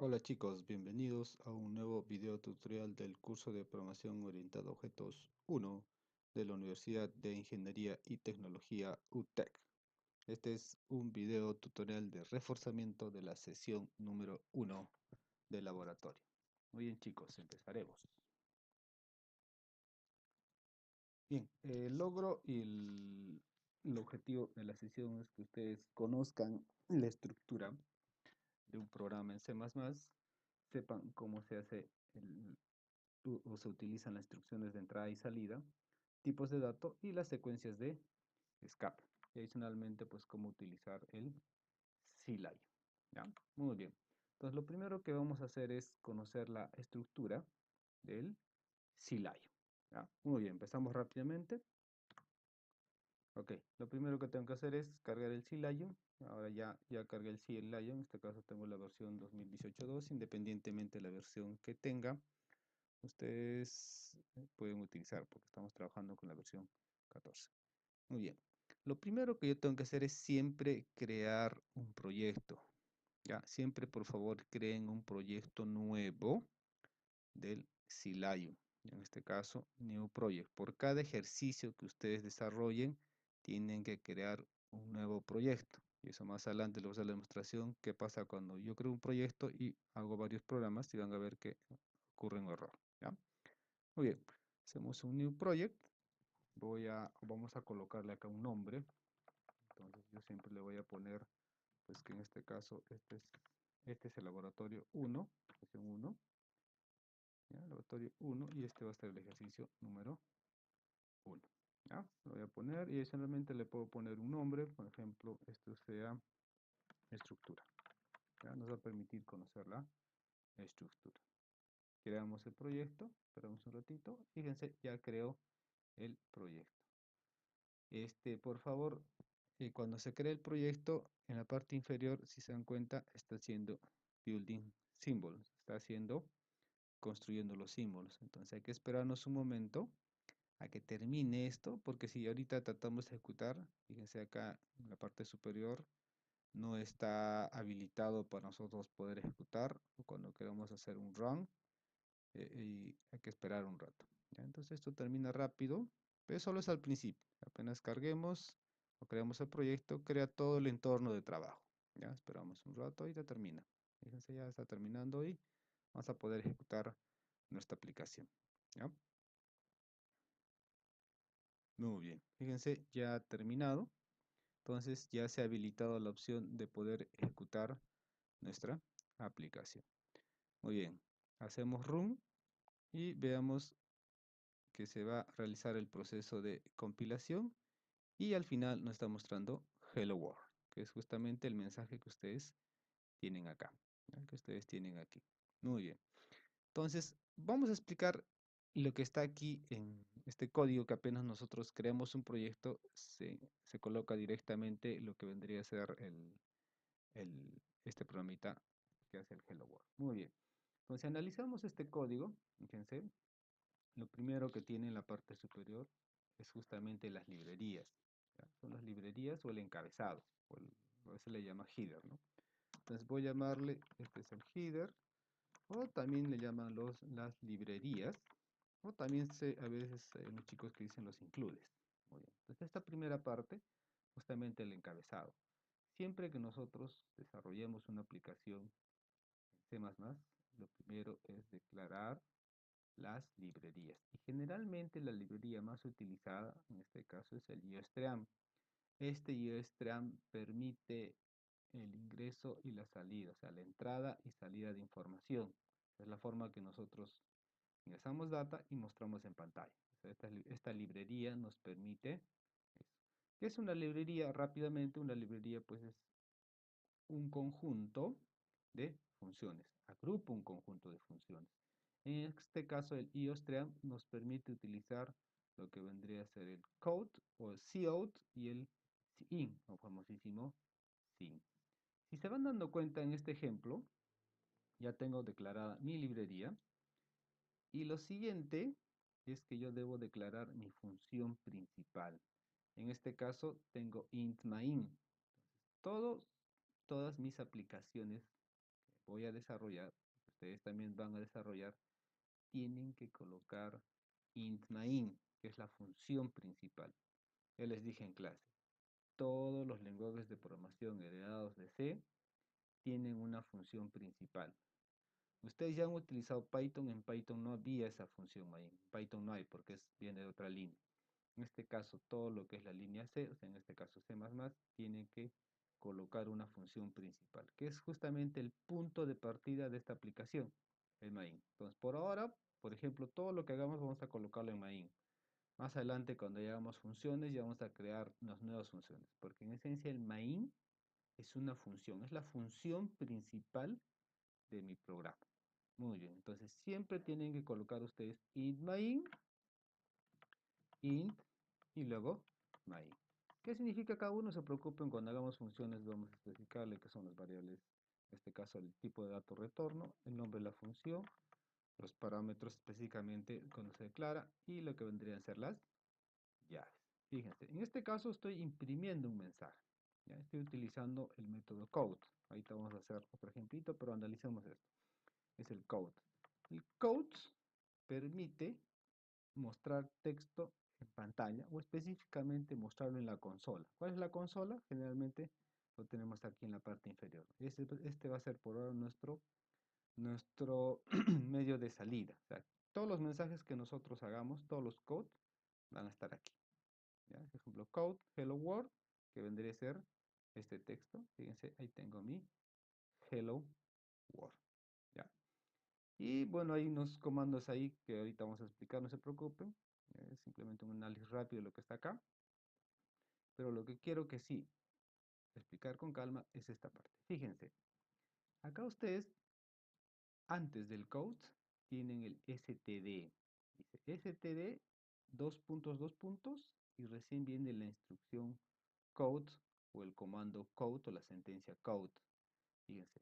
Hola chicos, bienvenidos a un nuevo video tutorial del curso de programación orientada a objetos 1 de la Universidad de Ingeniería y Tecnología UTEC. Este es un video tutorial de reforzamiento de la sesión número 1 del laboratorio. Muy bien chicos, empezaremos. Bien, el logro y el objetivo de la sesión es que ustedes conozcan la estructura de un programa en C++, sepan cómo se hace o se utilizan las instrucciones de entrada y salida, tipos de datos y las secuencias de escape. Y adicionalmente, pues cómo utilizar el CLI. ¿Ya? Muy bien. Entonces, lo primero que vamos a hacer es conocer la estructura del CLI. ¿Ya? Muy bien, empezamos rápidamente. Ok, lo primero que tengo que hacer es cargar el CLI. Ahora ya cargué el CLI, en este caso tengo la versión 2018.2, independientemente de la versión que tenga. Ustedes pueden utilizar porque estamos trabajando con la versión 14. Muy bien. Lo primero que yo tengo que hacer es siempre crear un proyecto. ¿Ya? Siempre, por favor, creen un proyecto nuevo del Silayo. En este caso, New Project. Por cada ejercicio que ustedes desarrollen, tienen que crear un nuevo proyecto. Y eso más adelante les voy a hacer la demostración qué pasa cuando yo creo un proyecto y hago varios programas y van a ver que ocurre un error. ¿Ya? Muy bien, hacemos un new project. Vamos a colocarle acá un nombre. Entonces yo siempre le voy a poner, pues que en este caso, este es el laboratorio 1, sesión 1, ¿ya? Laboratorio 1, y este va a ser el ejercicio número 1. ¿Ya? Lo voy a poner y adicionalmente le puedo poner un nombre, por ejemplo, esto sea estructura. ¿Ya? Nos va a permitir conocer la estructura. Creamos el proyecto, esperamos un ratito, fíjense, ya creo el proyecto. Por favor, cuando se crea el proyecto, en la parte inferior, si se dan cuenta, está haciendo building symbols, está haciendo, construyendo los símbolos. Entonces hay que esperarnos un momento a que termine esto, porque si ahorita tratamos de ejecutar, fíjense acá en la parte superior, no está habilitado para nosotros poder ejecutar, o cuando queremos hacer un run, y hay que esperar un rato. ¿Ya? Entonces esto termina rápido, pero solo es al principio. Apenas carguemos o creamos el proyecto, crea todo el entorno de trabajo. Ya esperamos un rato y ya termina. Fíjense, ya está terminando y vamos a poder ejecutar nuestra aplicación. ¿Ya? Muy bien. Fíjense, ya ha terminado. Entonces ya se ha habilitado la opción de poder ejecutar nuestra aplicación. Muy bien. Hacemos run y veamos que se va a realizar el proceso de compilación y al final nos está mostrando Hello World, que es justamente el mensaje que ustedes tienen acá, ¿ya? Que ustedes tienen aquí. Muy bien. Entonces, vamos a explicar lo que está aquí en este código que apenas nosotros creamos un proyecto, se coloca directamente lo que vendría a ser este programita que hace el Hello World. Muy bien. Entonces, analizamos este código, fíjense. Lo primero que tiene en la parte superior es justamente las librerías. ¿Ya? Son las librerías o el encabezado, a veces le llama header, ¿no? Entonces voy a llamarle, este es el header, o también le llaman las librerías, o también a veces hay unos chicos que dicen los includes. Muy bien. Entonces esta primera parte, justamente el encabezado. Siempre que nosotros desarrollemos una aplicación en C++, lo primero es declarar las librerías. Y generalmente la librería más utilizada, en este caso, es el IOSTream. Este IOSTream permite el ingreso y la salida, o sea, la entrada y salida de información. Es la forma que nosotros ingresamos data y mostramos en pantalla. O sea, esta librería nos permite eso. ¿Qué es una librería? Rápidamente, una librería pues es un conjunto de funciones, agrupa un conjunto de funciones. En este caso, el IOSTream nos permite utilizar lo que vendría a ser el code o el cout y el cin, o famosísimo cin. Si se van dando cuenta en este ejemplo, ya tengo declarada mi librería y lo siguiente es que yo debo declarar mi función principal. En este caso tengo int main. Todas mis aplicaciones voy a desarrollar, ustedes también van a desarrollar, tienen que colocar int main, que es la función principal. Ya les dije en clase, todos los lenguajes de programación heredados de C tienen una función principal. Ustedes ya han utilizado Python, en Python no había esa función main, en Python no hay porque viene de otra línea. En este caso, todo lo que es la línea C, o sea, en este caso C++, tiene que colocar una función principal, que es justamente el punto de partida de esta aplicación, el main. Entonces, por ahora, por ejemplo, todo lo que hagamos vamos a colocarlo en main. Más adelante, cuando ya hagamos funciones, ya vamos a crear unas nuevas funciones, porque en esencia el main es una función, es la función principal de mi programa. Muy bien, entonces siempre tienen que colocar ustedes int main, int y luego main. ¿Qué significa cada uno? Se preocupen cuando hagamos funciones, vamos a especificarle qué son las variables, en este caso el tipo de dato retorno, el nombre de la función, los parámetros específicamente cuando se declara y lo que vendrían a ser las llaves. Fíjense, en este caso estoy imprimiendo un mensaje. ¿Ya? Estoy utilizando el método code. Ahorita vamos a hacer otro ejemplito, pero analicemos esto. Es el code. El code permite mostrar texto en pantalla o específicamente mostrarlo en la consola. ¿Cuál es la consola? Generalmente lo tenemos aquí en la parte inferior. Este va a ser por ahora nuestro medio de salida. O sea, todos los mensajes que nosotros hagamos, todos los codes van a estar aquí. ¿Ya? Por ejemplo, code hello world, que vendría a ser este texto. Fíjense, ahí tengo mi hello world. ¿Ya? Y bueno, hay unos comandos ahí que ahorita vamos a explicar, no se preocupen. Es simplemente un análisis rápido de lo que está acá. Pero lo que quiero que sí explicar con calma es esta parte. Fíjense, acá ustedes, antes del code, tienen el std. Dice std, dos puntos, dos puntos, y recién viene la instrucción code o el comando code o la sentencia code. Fíjense.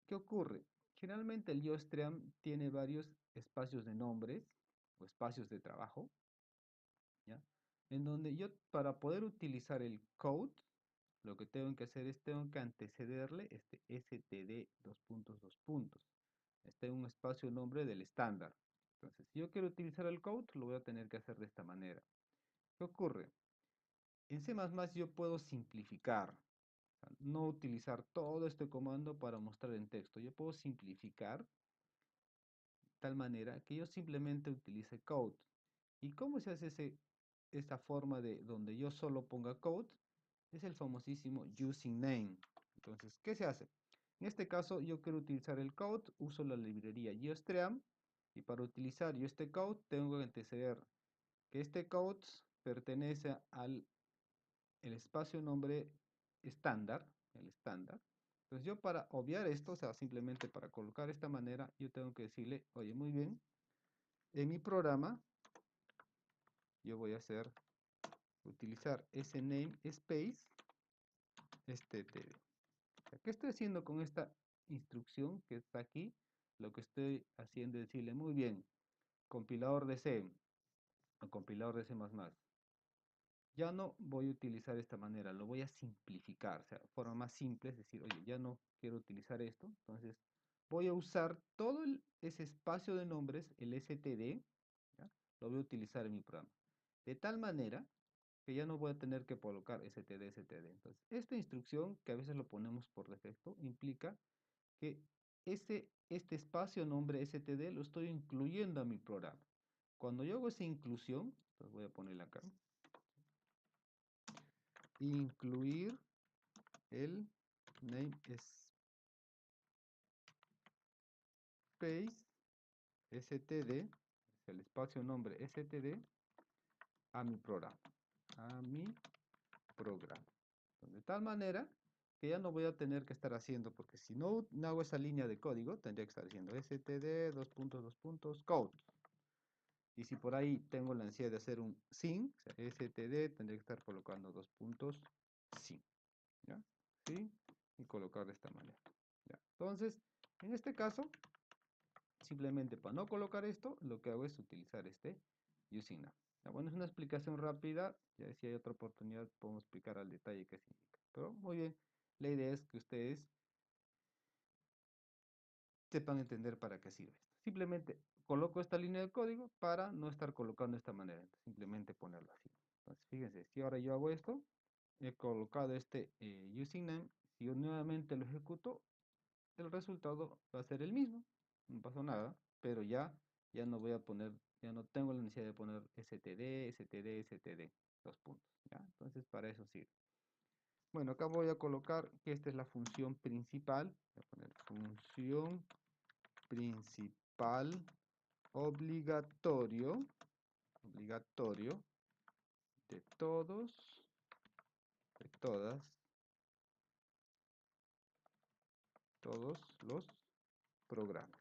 ¿Qué ocurre? Generalmente el IOSTream tiene varios espacios de nombres o espacios de trabajo, ¿ya? En donde yo, para poder utilizar el code, lo que tengo que hacer es, tengo que antecederle este std dos puntos, dos puntos. Este es un espacio nombre del estándar. Entonces, si yo quiero utilizar el code, lo voy a tener que hacer de esta manera. ¿Qué ocurre? En C++ yo puedo simplificar, o sea, no utilizar todo este comando para mostrar en texto. Yo puedo simplificar de tal manera que yo simplemente utilice code. ¿Y cómo se hace esta forma de donde yo solo ponga code? Es el famosísimo using name. Entonces, ¿qué se hace? En este caso, yo quiero utilizar el code, uso la librería geostream, y para utilizar yo este code, tengo que anteceder que este code pertenece al el espacio nombre estándar, el estándar. Entonces yo, para obviar esto, o sea, simplemente para colocar esta manera, yo tengo que decirle, oye, muy bien, en mi programa, yo voy a utilizar ese namespace std. ¿Qué estoy haciendo con esta instrucción que está aquí? Lo que estoy haciendo es decirle, muy bien, compilador de C o compilador de C++, ya no voy a utilizar esta manera, lo voy a simplificar, o sea, forma más simple, es decir, oye, ya no quiero utilizar esto, entonces voy a usar todo ese espacio de nombres, el std, ¿ya? Lo voy a utilizar en mi programa. De tal manera que ya no voy a tener que colocar std. Entonces, esta instrucción, que a veces lo ponemos por defecto, implica que este espacio nombre std lo estoy incluyendo a mi programa. Cuando yo hago esa inclusión, pues voy a ponerla acá, incluir el namespace std, el espacio nombre std, a mi programa, a mi programa. De tal manera que ya no voy a tener que estar haciendo, porque si no hago esa línea de código, tendría que estar haciendo std, dos puntos, dos puntos, code. Y si por ahí tengo la ansiedad de hacer un sin, o sea, std, tendría que estar colocando dos puntos, sin. ¿Ya? ¿Sí? Y colocar de esta manera. ¿Ya? Entonces, en este caso, simplemente para no colocar esto, lo que hago es utilizar este using now. Bueno, es una explicación rápida. Ya si hay otra oportunidad, podemos explicar al detalle qué significa. Pero muy bien, la idea es que ustedes sepan entender para qué sirve esto. Simplemente coloco esta línea de código para no estar colocando de esta manera. Simplemente ponerlo así. Entonces, fíjense, si ahora yo hago esto, he colocado este using name, si yo nuevamente lo ejecuto, el resultado va a ser el mismo, no pasó nada, pero ya no voy a poner, ya no tengo la necesidad de poner std, dos puntos, ¿ya? Entonces para eso sirve. Bueno, acá voy a colocar que esta es la función principal, voy a poner función principal obligatorio de todos los programas.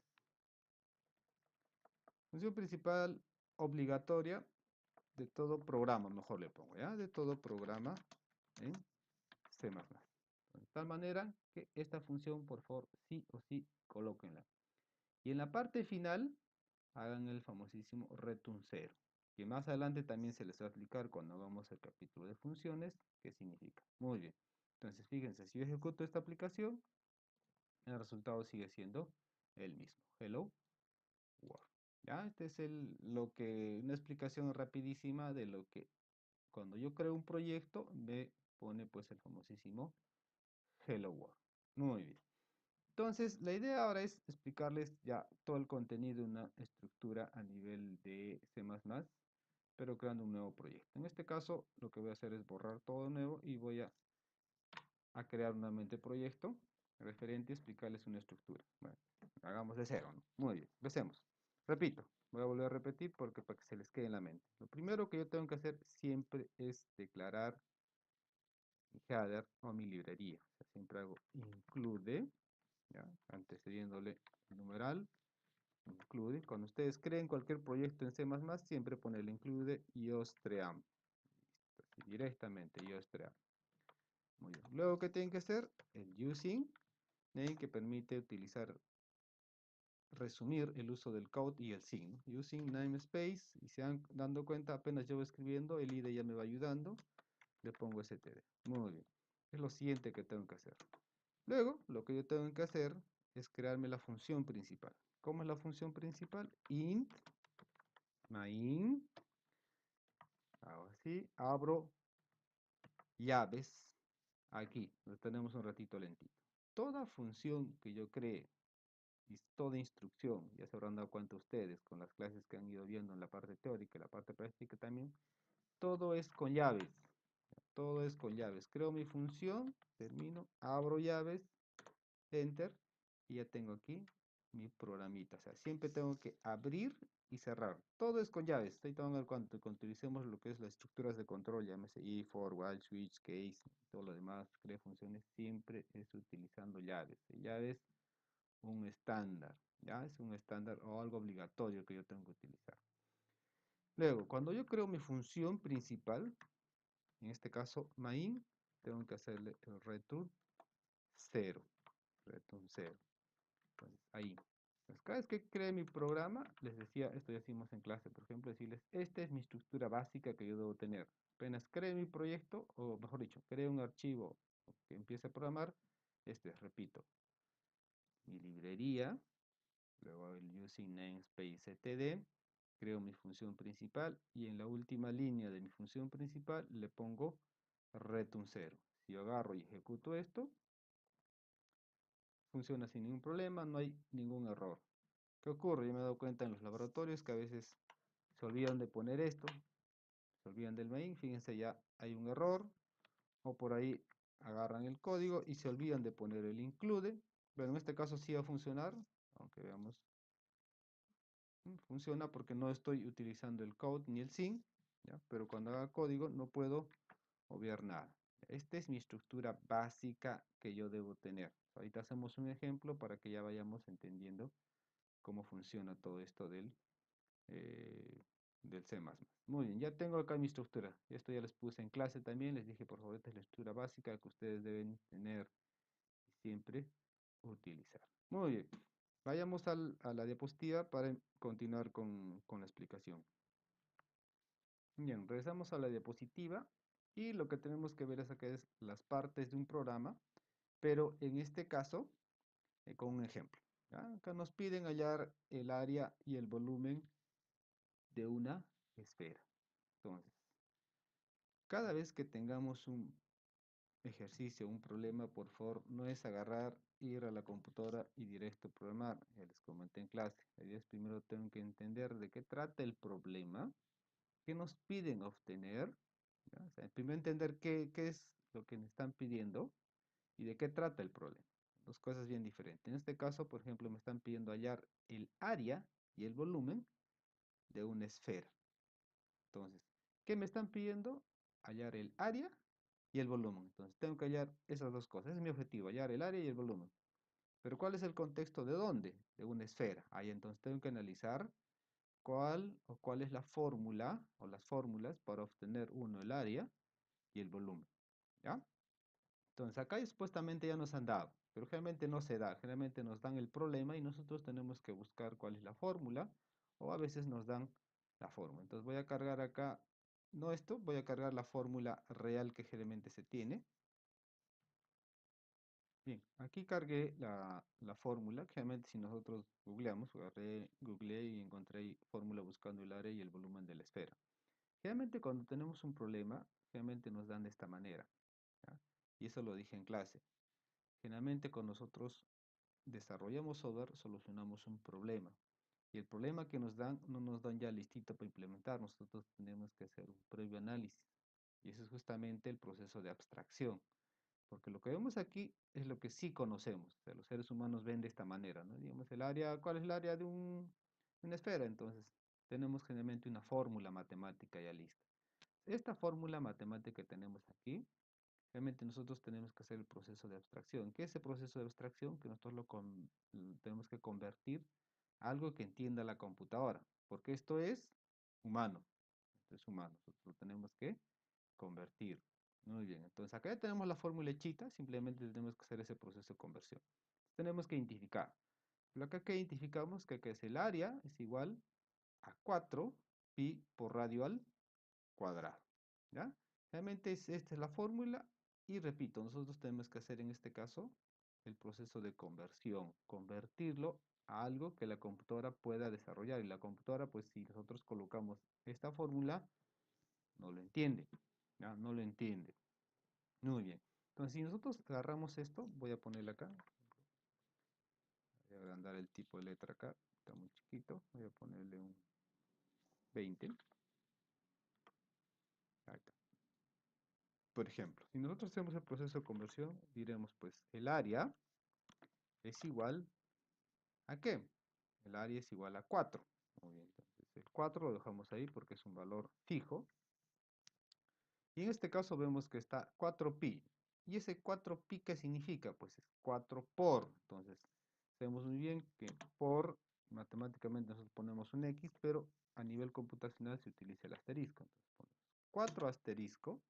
Función principal obligatoria de todo programa, mejor le pongo, ¿ya? De todo programa en C++. De tal manera que esta función, por favor, sí o sí, colóquenla. Y en la parte final, hagan el famosísimo return 0, que más adelante también se les va a explicar cuando hagamos el capítulo de funciones, qué significa. Muy bien. Entonces, fíjense, si yo ejecuto esta aplicación, el resultado sigue siendo el mismo. Hello World. ¿Ya? Este es una explicación rapidísima de lo que cuando yo creo un proyecto me pone pues el famosísimo Hello World. Muy bien. Entonces, la idea ahora es explicarles ya todo el contenido de una estructura a nivel de C++, pero creando un nuevo proyecto. En este caso, lo que voy a hacer es borrar todo de nuevo y voy a crear nuevamente proyecto referente y explicarles una estructura. Bueno, hagamos de cero, ¿no? Muy bien, empecemos. Repito, voy a volver a repetir porque para que se les quede en la mente. Lo primero que yo tengo que hacer siempre es declarar mi header o mi librería. O sea, siempre hago include, ¿ya? Antecediéndole el numeral, include. Cuando ustedes creen cualquier proyecto en C++, siempre pone el include y ostream. Directamente y ostream. Muy bien. Luego, ¿qué tienen que hacer? El using, que permite utilizar, resumir el uso del code y el signo. Using namespace, y se van dando cuenta, apenas yo voy escribiendo, el IDE ya me va ayudando, le pongo std. Muy bien. Es lo siguiente que tengo que hacer. Luego, lo que yo tengo que hacer es crearme la función principal. ¿Cómo es la función principal? Int main, ahora sí, abro llaves, aquí, lo tenemos un ratito lentito. Toda función que yo cree y toda instrucción, ya se habrán dado cuenta ustedes con las clases que han ido viendo en la parte teórica y la parte práctica también, todo es con llaves. Todo es con llaves. Creo mi función, termino, abro llaves, enter, y ya tengo aquí mi programita. O sea, siempre tengo que abrir y cerrar. Todo es con llaves. Estoy tomando cuando utilicemos lo que es las estructuras de control, llámese if, for, while, switch, case, todo lo demás, crea funciones, siempre es utilizando llaves. Llaves un estándar, ¿ya? Es un estándar o algo obligatorio que yo tengo que utilizar. Luego, cuando yo creo mi función principal, en este caso main, tengo que hacerle el return 0. Return 0. Entonces, ahí. Entonces, cada vez que cree mi programa, les decía, esto ya hicimos en clase, por ejemplo, decirles, esta es mi estructura básica que yo debo tener. Apenas cree mi proyecto, o mejor dicho, cree un archivo que empiece a programar, repito, mi librería, luego el using namespace std, creo mi función principal y en la última línea de mi función principal le pongo return 0. Si yo agarro y ejecuto esto, funciona sin ningún problema, no hay ningún error. ¿Qué ocurre? Yo me he dado cuenta en los laboratorios que a veces se olvidan de poner esto, se olvidan del main, fíjense ya hay un error, o por ahí agarran el código y se olvidan de poner el include. Bueno, en este caso sí va a funcionar, aunque veamos. Funciona porque no estoy utilizando el code ni el sin, ¿ya? Pero cuando haga código no puedo obviar nada. Esta es mi estructura básica que yo debo tener. Ahorita hacemos un ejemplo para que ya vayamos entendiendo cómo funciona todo esto del C++. Muy bien, ya tengo acá mi estructura. Esto ya les puse en clase también. Les dije, por favor, esta es la estructura básica que ustedes deben tener y siempre utilizar. Muy bien. Vayamos a la diapositiva para continuar con la explicación. Bien, regresamos a la diapositiva y lo que tenemos que ver es acá es las partes de un programa, pero en este caso con un ejemplo. ¿Ya? Acá nos piden hallar el área y el volumen de una esfera. Entonces, cada vez que tengamos un ejercicio, un problema, por favor, no es agarrar, ir a la computadora y directo programar. Ya les comenté en clase. La idea es primero tengo que entender de qué trata el problema, qué nos piden obtener. ¿Ya? O sea, primero entender qué es lo que me están pidiendo y de qué trata el problema. Dos cosas bien diferentes. En este caso, por ejemplo, me están pidiendo hallar el área y el volumen de una esfera. Entonces, ¿qué me están pidiendo? Hallar el área y el volumen. Entonces, tengo que hallar esas dos cosas. Ese es mi objetivo, hallar el área y el volumen. Pero ¿cuál es el contexto de dónde? De una esfera. Ahí entonces tengo que analizar cuál es la fórmula o las fórmulas para obtener uno el área y el volumen. ¿Ya? Entonces, acá supuestamente ya nos han dado, pero generalmente no se da. Generalmente nos dan el problema y nosotros tenemos que buscar cuál es la fórmula, o a veces nos dan la fórmula. Entonces, voy a cargar acá, no esto, voy a cargar la fórmula real que generalmente se tiene. Bien, aquí cargué la fórmula, que generalmente si nosotros googleamos, googleé y encontré ahí fórmula buscando el área y el volumen de la esfera. Generalmente cuando tenemos un problema, generalmente nos dan de esta manera, ¿ya? Y eso lo dije en clase. Generalmente cuando nosotros desarrollamos software, solucionamos un problema. Y el problema que nos dan, no nos dan ya listito para implementar. Nosotros tenemos que hacer un previo análisis. Y eso es justamente el proceso de abstracción. Porque lo que vemos aquí es lo que sí conocemos. O sea, los seres humanos ven de esta manera, ¿no? Digamos, el área, ¿cuál es el área de una esfera? Entonces, tenemos generalmente una fórmula matemática ya lista. Esta fórmula matemática que tenemos aquí, realmente nosotros tenemos que hacer el proceso de abstracción. ¿Qué es ese proceso de abstracción? Que nosotros tenemos que convertir a algo que entienda la computadora. Porque esto es humano. Esto es humano. Nosotros lo tenemos que convertir. Muy bien. Entonces acá ya tenemos la fórmula hechita. Simplemente tenemos que hacer ese proceso de conversión. Tenemos que identificar. Lo acá que identificamos que es el área es igual a 4 pi por radio al cuadrado. ¿Ya? Realmente esta es la fórmula y repito, nosotros tenemos que hacer en este caso el proceso de conversión, convertirlo a algo que la computadora pueda desarrollar. Y la computadora, pues si nosotros colocamos esta fórmula, no lo entiende. ¿Ya? No lo entiende. Muy bien. Entonces, si nosotros agarramos esto, voy a ponerle acá, voy a agrandar el tipo de letra acá, está muy chiquito, voy a ponerle un 20. Ahí está. Por ejemplo, si nosotros hacemos el proceso de conversión, diremos pues el área es igual ¿a qué? El área es igual a 4. Muy bien, entonces el 4 lo dejamos ahí porque es un valor fijo. Y en este caso vemos que está 4pi. ¿Y ese 4pi qué significa? Pues es 4 por. Entonces, sabemos muy bien que por, matemáticamente nosotros ponemos un X, pero a nivel computacional se utiliza el asterisco. Entonces ponemos 4 asterisco.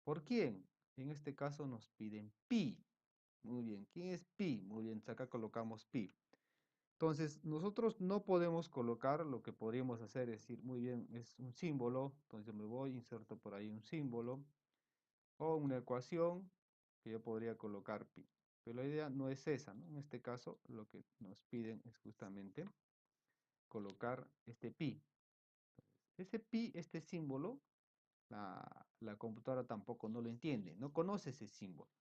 ¿Por quién? En este caso nos piden pi. Muy bien, ¿quién es pi? Muy bien, acá colocamos pi. Entonces, nosotros no podemos colocar lo que podríamos hacer, es decir, muy bien, es un símbolo, entonces yo me voy, inserto por ahí un símbolo, o una ecuación que yo podría colocar pi. Pero la idea no es esa, ¿no? En este caso, lo que nos piden es justamente colocar este pi. Ese pi, este símbolo, la computadora tampoco no lo entiende, no conoce ese símbolo.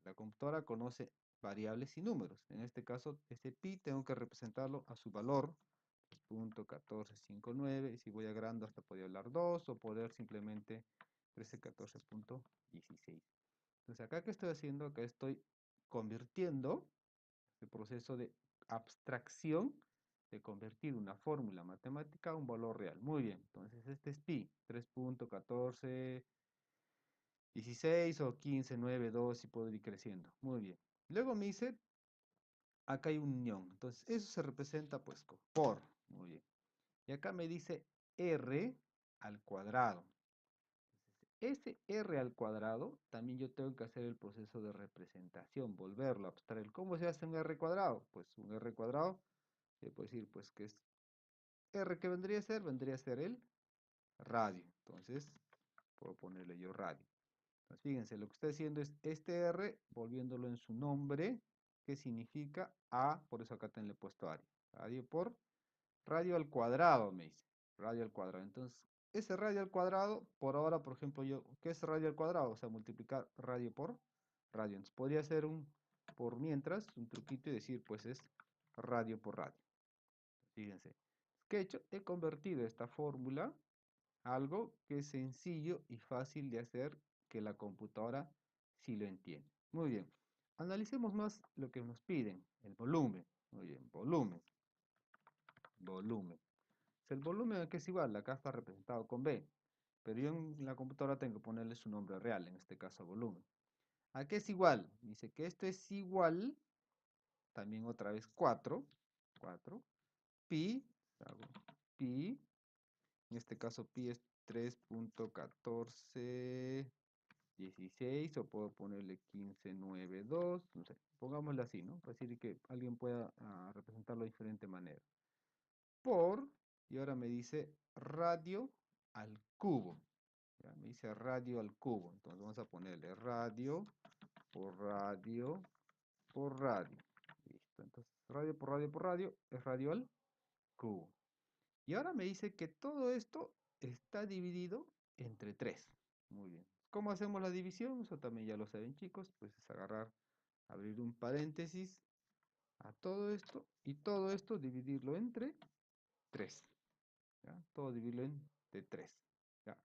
La computadora conoce variables y números. En este caso, este pi tengo que representarlo a su valor, 0.1459, y si voy agregando hasta poder hablar 2 o poder simplemente 1314.16. Entonces acá que estoy haciendo, acá estoy convirtiendo el proceso de abstracción de convertir una fórmula matemática a un valor real. Muy bien, entonces este es pi, 3.1416 o 1592 y puedo ir creciendo. Muy bien. Luego me dice, acá hay un unión. Entonces eso se representa pues con por. Muy bien. Y acá me dice r al cuadrado. Ese r al cuadrado, también yo tengo que hacer el proceso de representación, volverlo a abstraer. ¿Cómo se hace un r cuadrado? Pues un r cuadrado, se puede decir pues que es r que vendría a ser el radio. Entonces, puedo ponerle yo radio. Entonces, fíjense, lo que estoy haciendo es este r, volviéndolo en su nombre, ¿qué significa? A, por eso acá le he puesto área. Radio por radio al cuadrado, me dice. Radio al cuadrado. Entonces, ese radio al cuadrado, por ahora, por ejemplo, ¿qué es radio al cuadrado? O sea, multiplicar radio por radio. Entonces, podría ser por mientras, un truquito y decir, pues es radio por radio. Fíjense. ¿Qué he hecho? He convertido esta fórmula a algo que es sencillo y fácil de hacer, que la computadora sí lo entiende. Muy bien. Analicemos más lo que nos piden, el volumen. Muy bien, volumen. Volumen. El volumen aquí es igual, acá está representado con B, pero yo en la computadora tengo que ponerle su nombre real, en este caso volumen. ¿A qué es igual? Dice que esto es igual, también otra vez 4, pi, pi, en este caso pi es 3.1416, o puedo ponerle 1592, no sé, pongámosle así, ¿no? Para decir que alguien pueda representarlo de diferente manera. Por, y ahora me dice radio al cubo. Ya, me dice radio al cubo. Entonces vamos a ponerle radio por radio por radio. Listo. Entonces radio por radio por radio es radio al cubo. Y ahora me dice que todo esto está dividido entre 3. Muy bien. ¿Cómo hacemos la división? Eso también ya lo saben, chicos. Pues es agarrar, abrir un paréntesis a todo esto y todo esto dividirlo entre 3. ¿Ya? Todo dividirlo entre 3. ¿Ya?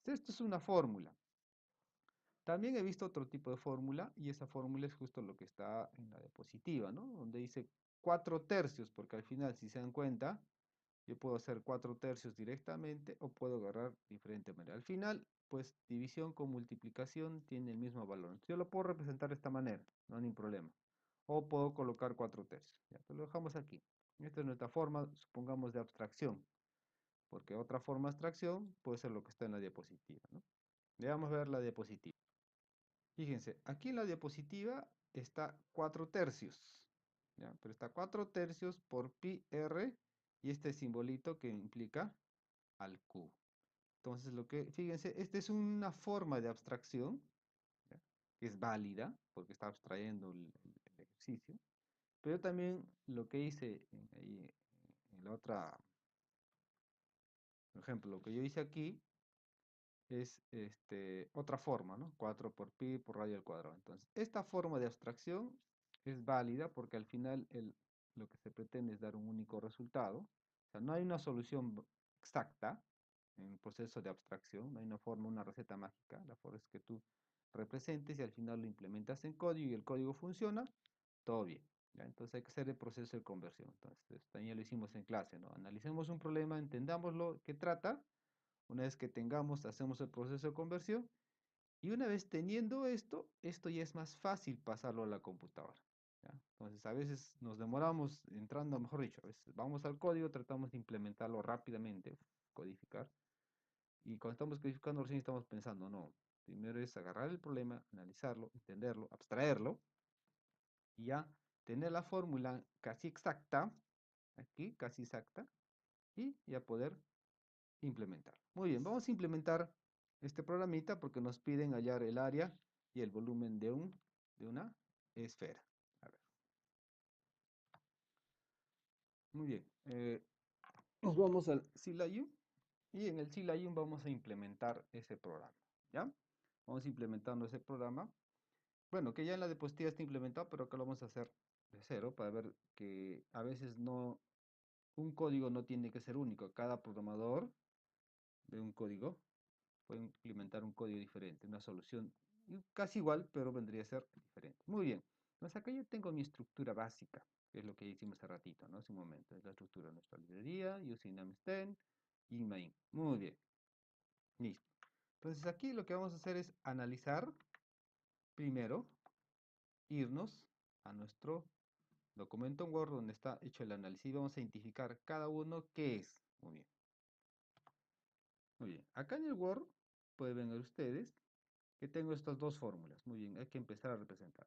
Esto es una fórmula. También he visto otro tipo de fórmula, y esa fórmula es justo lo que está en la diapositiva, ¿no? Donde dice 4 tercios, porque al final, si se dan cuenta, yo puedo hacer 4 tercios directamente o puedo agarrar diferente manera. Al final, pues división con multiplicación tiene el mismo valor. Yo lo puedo representar de esta manera, no hay ningún problema. O puedo colocar 4 tercios. Ya, pues lo dejamos aquí. Esta es nuestra forma, supongamos, de abstracción, porque otra forma de abstracción puede ser lo que está en la diapositiva, ¿no? Veamos ver la diapositiva. Fíjense, aquí en la diapositiva está 4 tercios, ¿ya? Pero está 4 tercios por pi r y este simbolito que implica al cubo. Entonces, fíjense, esta es una forma de abstracción, ¿ya? Que es válida porque está abstrayendo el ejercicio. Pero también lo que hice en la otra, por ejemplo, lo que yo hice aquí es otra forma, ¿no? 4 por pi por radio al cuadrado. Entonces, esta forma de abstracción es válida porque al final lo que se pretende es dar un único resultado. O sea, no hay una solución exacta en el proceso de abstracción, no hay una forma, una receta mágica. La forma es que tú representes y al final lo implementas en código y el código funciona, todo bien. ¿Ya? Entonces hay que hacer el proceso de conversión. Entonces, también lo hicimos en clase, ¿no? Analicemos un problema, entendámoslo, qué trata. Una vez que tengamos, hacemos el proceso de conversión. Y una vez teniendo esto ya es más fácil pasarlo a la computadora. ¿Ya? Entonces, a veces nos demoramos entrando, mejor dicho, a veces vamos al código, tratamos de implementarlo rápidamente, codificar. Y cuando estamos codificando, recién estamos pensando, no, primero es agarrar el problema, analizarlo, entenderlo, abstraerlo, y ya tener la fórmula casi exacta, aquí, casi exacta, y ya poder implementar. Muy bien, vamos a implementar este programita porque nos piden hallar el área y el volumen de una esfera. A ver. Muy bien, nos vamos al Silayum y en el Silayum vamos a implementar ese programa. ¿Ya? Vamos implementando ese programa. Bueno, que ya en la diapositiva está implementado, pero acá lo vamos a hacer de cero para ver que a veces un código no tiene que ser único. Cada programador de un código puede implementar un código diferente, una solución casi igual, pero vendría a ser diferente. Muy bien. Entonces acá yo tengo mi estructura básica, que es lo que hicimos hace ratito, ¿no? Hace un momento. Es la estructura de nuestra librería, using name10 y main. Muy bien. Listo. Entonces aquí lo que vamos a hacer es analizar primero, irnos a nuestro documento en Word donde está hecho el análisis. Vamos a identificar cada uno qué es. Muy bien. Muy bien. Acá en el Word pueden ver ustedes que tengo estas dos fórmulas. Muy bien, hay que empezar a representar.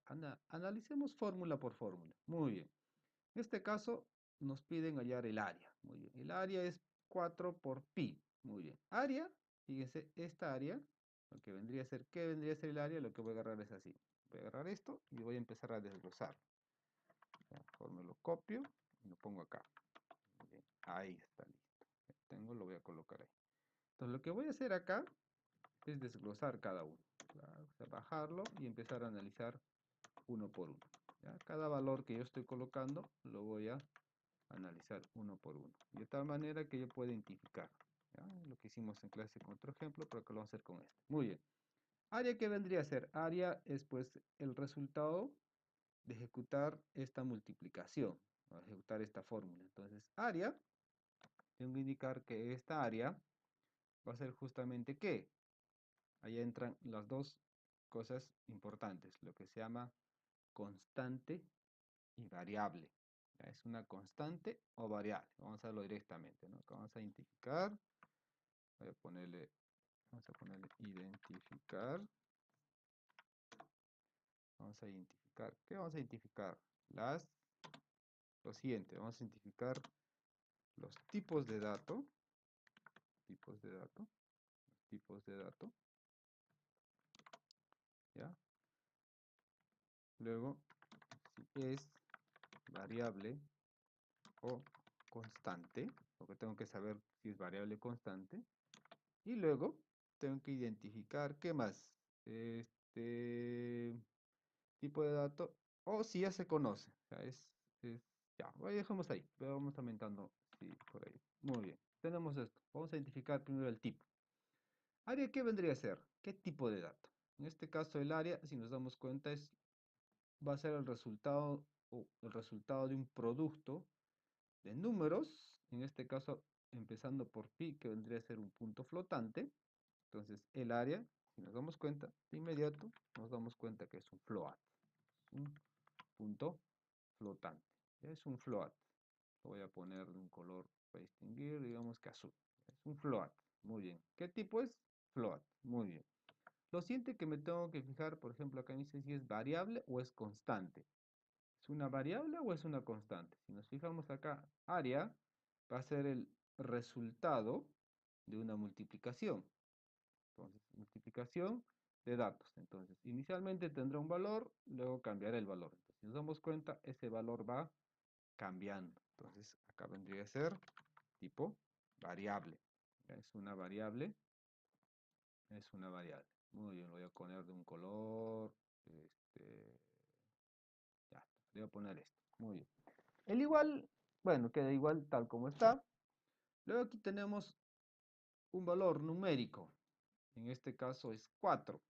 Analicemos fórmula por fórmula. Muy bien. En este caso nos piden hallar el área. Muy bien. El área es 4 por pi. Muy bien. Área, fíjense, esta área, lo que vendría a ser, ¿qué vendría a ser el área? Lo que voy a agarrar es así. Voy a agarrar esto y voy a empezar a desglosar. Mejor me lo copio y lo pongo acá. Bien, ahí está listo. Ya tengo, lo voy a colocar ahí. Entonces lo que voy a hacer acá es desglosar cada uno. O sea, bajarlo y empezar a analizar uno por uno. ¿Ya? Cada valor que yo estoy colocando lo voy a analizar uno por uno. De tal manera que yo pueda identificar. ¿Ya? Lo que hicimos en clase con otro ejemplo, pero que lo vamos a hacer con este. Muy bien. Área, ¿qué vendría a ser? Área es pues el resultado de ejecutar esta multiplicación, o ejecutar esta fórmula. Entonces, área, tengo que indicar que esta área va a ser justamente ¿qué? Ahí entran las dos cosas importantes, lo que se llama constante y variable. ¿Ya? Es una constante o variable. Vamos a verlo directamente, ¿no? Acá vamos a identificar, vamos a ponerle identificar. Vamos a identificar, ¿qué vamos a identificar? Lo siguiente, vamos a identificar los tipos de datos, tipos de datos, tipos de datos, ¿ya? Luego, si es variable o constante, porque tengo que saber si es variable o constante. Y luego, tengo que identificar, ¿qué más? Este tipo de dato, o si ya se conoce, o sea, ya, dejemos ahí, vamos aumentando, sí, por ahí. Muy bien, tenemos esto. Vamos a identificar primero el tipo. Área, ¿qué vendría a ser? ¿Qué tipo de dato? En este caso, el área, si nos damos cuenta, va a ser el resultado o el resultado de un producto de números, en este caso, empezando por pi, que vendría a ser un punto flotante. Entonces, el área, si nos damos cuenta, de inmediato, nos damos cuenta que es un float, un punto flotante. Ya es un float. Lo voy a poner de un color para distinguir, digamos que azul. Es un float. Muy bien. ¿Qué tipo es? Float. Muy bien. Lo siguiente que me tengo que fijar, por ejemplo, acá me dice si es variable o es constante. ¿Es una variable o es una constante? Si nos fijamos acá, área va a ser el resultado de una multiplicación. Entonces, multiplicación de datos. Entonces, inicialmente tendrá un valor, luego cambiará el valor. Entonces, si nos damos cuenta, ese valor va cambiando. Entonces, acá vendría a ser tipo variable. Ya es una variable, es una variable. Muy bien, lo voy a poner de un color, ya, le voy a poner esto. Muy bien. El igual, bueno, queda igual tal como está. Luego aquí tenemos un valor numérico. En este caso es 4.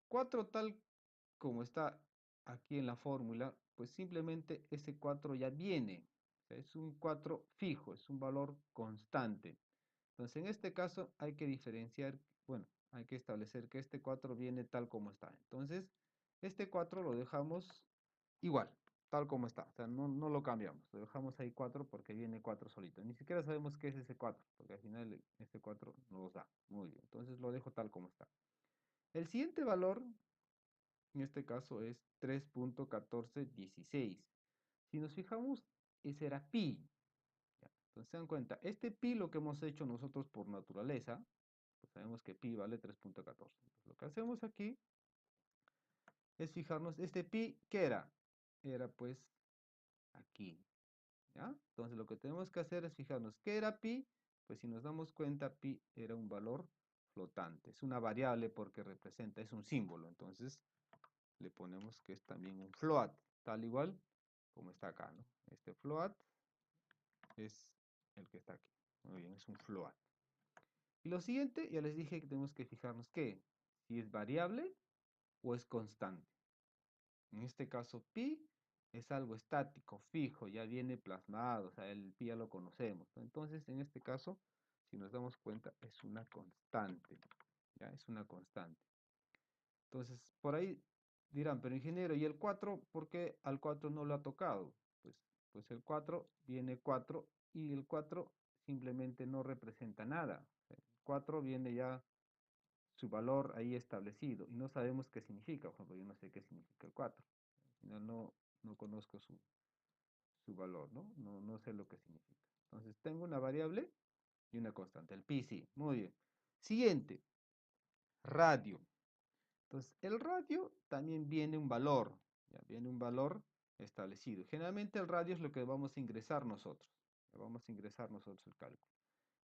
4 tal como está aquí en la fórmula, pues simplemente ese 4 ya viene. O sea, es un 4 fijo, es un valor constante. Entonces, en este caso hay que diferenciar, bueno, hay que establecer que este 4 viene tal como está. Entonces, este 4 lo dejamos igual, tal como está. O sea, no lo cambiamos. Lo dejamos ahí 4 porque viene 4 solito. Ni siquiera sabemos qué es ese 4, porque al final este 4 nos da. Muy bien, entonces lo dejo tal como está. El siguiente valor en este caso es 3.1416. Si nos fijamos, ese era pi. ¿Ya? Entonces se dan cuenta, este pi lo que hemos hecho nosotros por naturaleza, pues sabemos que pi vale 3.14. Entonces lo que hacemos aquí es fijarnos, este pi, ¿qué era? Era pues aquí. ¿Ya? Entonces lo que tenemos que hacer es fijarnos, ¿qué era pi? Pues si nos damos cuenta, pi era un valor flotante. Es una variable porque representa, es un símbolo. Entonces le ponemos que es también un float, tal igual como está acá, ¿no? Este float es el que está aquí. Muy bien, es un float. Y lo siguiente, ya les dije que tenemos que fijarnos que si es variable o es constante. En este caso, pi es algo estático, fijo, ya viene plasmado, o sea, el pi ya lo conocemos, ¿no? Entonces, en este caso, si nos damos cuenta, es una constante, ¿ya? Es una constante. Entonces, por ahí dirán, pero ingeniero, ¿y el 4? ¿Por qué al 4 no lo ha tocado? Pues el 4 viene 4 y el 4 simplemente no representa nada. El 4 viene ya su valor ahí establecido y no sabemos qué significa. Por ejemplo, yo no sé qué significa el 4. Al final no conozco su valor, ¿no? No sé lo que significa. Entonces, tengo una variable y una constante. El pi sí. Muy bien. Siguiente, radio. Entonces, el radio también viene un valor, ya viene un valor establecido. Generalmente el radio es lo que vamos a ingresar nosotros. Vamos a ingresar nosotros el cálculo.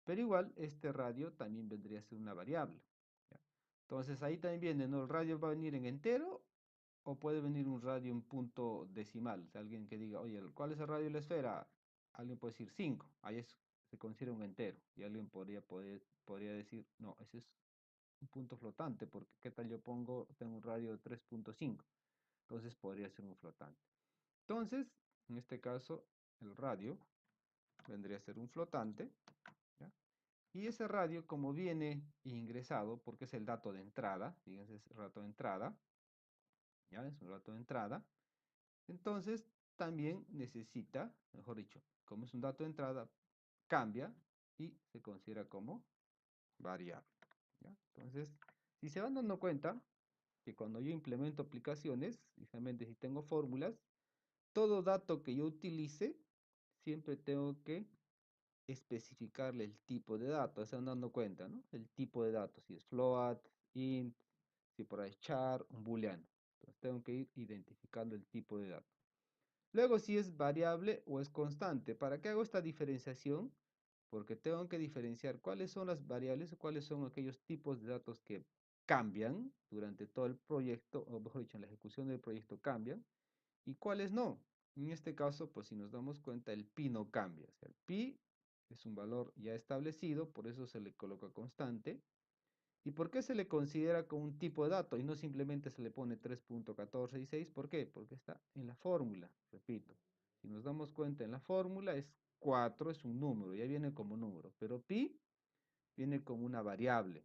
Pero igual, este radio también vendría a ser una variable. ¿Ya? Entonces ahí también viene, ¿no? El radio va a venir en entero o puede venir un radio en punto decimal. O sea, alguien que diga, oye, ¿cuál es el radio de la esfera? Alguien puede decir 5. Ahí se considera un entero. Y alguien podría decir, no, ese es un punto flotante, porque ¿qué tal yo tengo un radio de 3.5? Entonces podría ser un flotante. Entonces, en este caso, el radio vendría a ser un flotante, ¿ya? Y ese radio, como viene ingresado, porque es el dato de entrada, fíjense, es el dato de entrada, ¿ya? Es un dato de entrada. Entonces, también necesita, mejor dicho, como es un dato de entrada, cambia y se considera como variable, ¿ya? Entonces, si se van dando cuenta que cuando yo implemento aplicaciones, especialmente si tengo fórmulas, todo dato que yo utilice, siempre tengo que especificarle el tipo de datos, se van dando cuenta, ¿no? El tipo de datos, si es float, int, si por ahí es char, un booleano. Entonces tengo que ir identificando el tipo de datos. Luego, si es variable o es constante. ¿Para qué hago esta diferenciación? Porque tengo que diferenciar cuáles son las variables o cuáles son aquellos tipos de datos que cambian durante todo el proyecto, o mejor dicho, en la ejecución del proyecto cambian, y cuáles no. En este caso, pues si nos damos cuenta, el pi no cambia. O sea, el pi es un valor ya establecido, por eso se le coloca constante. ¿Y por qué se le considera como un tipo de dato y no simplemente se le pone 3.1416? ¿Por qué? Porque está en la fórmula, repito. Si nos damos cuenta en la fórmula es 4, es un número, ya viene como número, pero pi viene como una variable,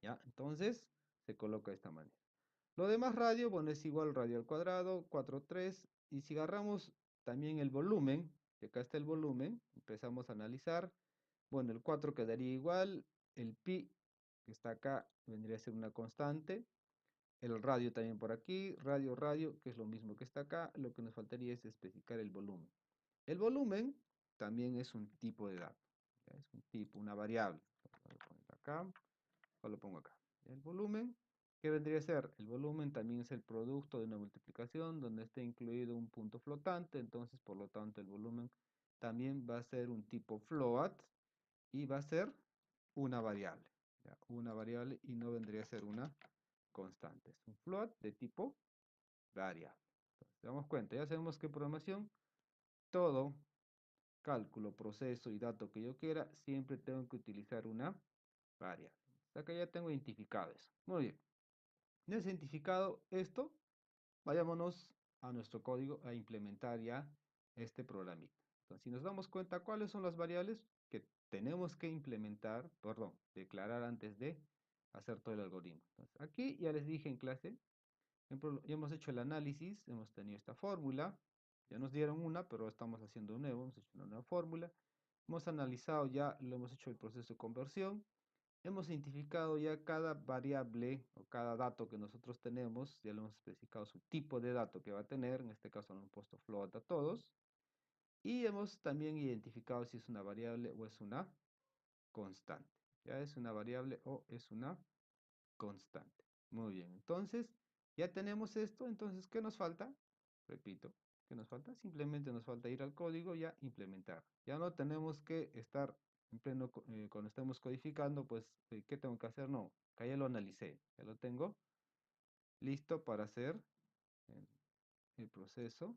¿ya? Entonces se coloca de esta manera. Lo demás radio, bueno, es igual radio al cuadrado, 4, 3, y si agarramos también el volumen, que acá está el volumen, empezamos a analizar, bueno, el 4 quedaría igual, el pi que está acá vendría a ser una constante, el radio también por aquí, radio, radio, que es lo mismo que está acá, lo que nos faltaría es especificar el volumen. El volumen también es un tipo de dato, ¿ya? Es un tipo, una variable. Voy a poner acá, o lo pongo acá. El volumen, ¿qué vendría a ser? El volumen también es el producto de una multiplicación donde esté incluido un punto flotante, entonces por lo tanto el volumen también va a ser un tipo float y va a ser una variable, ¿ya? Una variable y no vendría a ser una constante. Es un float de tipo variable. Entonces, damos cuenta, ya sabemos que en programación, todo cálculo, proceso y dato que yo quiera, siempre tengo que utilizar una variable. Acá ya tengo identificado eso. Muy bien. Ya identificado esto, vayámonos a nuestro código a implementar ya este programita. Entonces, si nos damos cuenta cuáles son las variables que tenemos que implementar, perdón, declarar antes de hacer todo el algoritmo. Entonces, aquí ya les dije en clase, ya hemos hecho el análisis, hemos tenido esta fórmula, ya nos dieron una, pero estamos haciendo un nuevo, hemos hecho una nueva fórmula, hemos analizado ya, lo hemos hecho el proceso de conversión, hemos identificado ya cada variable o cada dato que nosotros tenemos, ya lo hemos especificado su tipo de dato que va a tener, en este caso lo hemos puesto float a todos, y hemos también identificado si es una variable o es una constante. Ya es una variable o es una constante. Muy bien, entonces ya tenemos esto, entonces ¿qué nos falta? Repito, ¿qué nos falta? Simplemente nos falta ir al código y a implementar. Ya no tenemos que estar en pleno, cuando estemos codificando, pues, ¿qué tengo que hacer? No, acá ya lo analicé, ya lo tengo listo para hacer eh, el proceso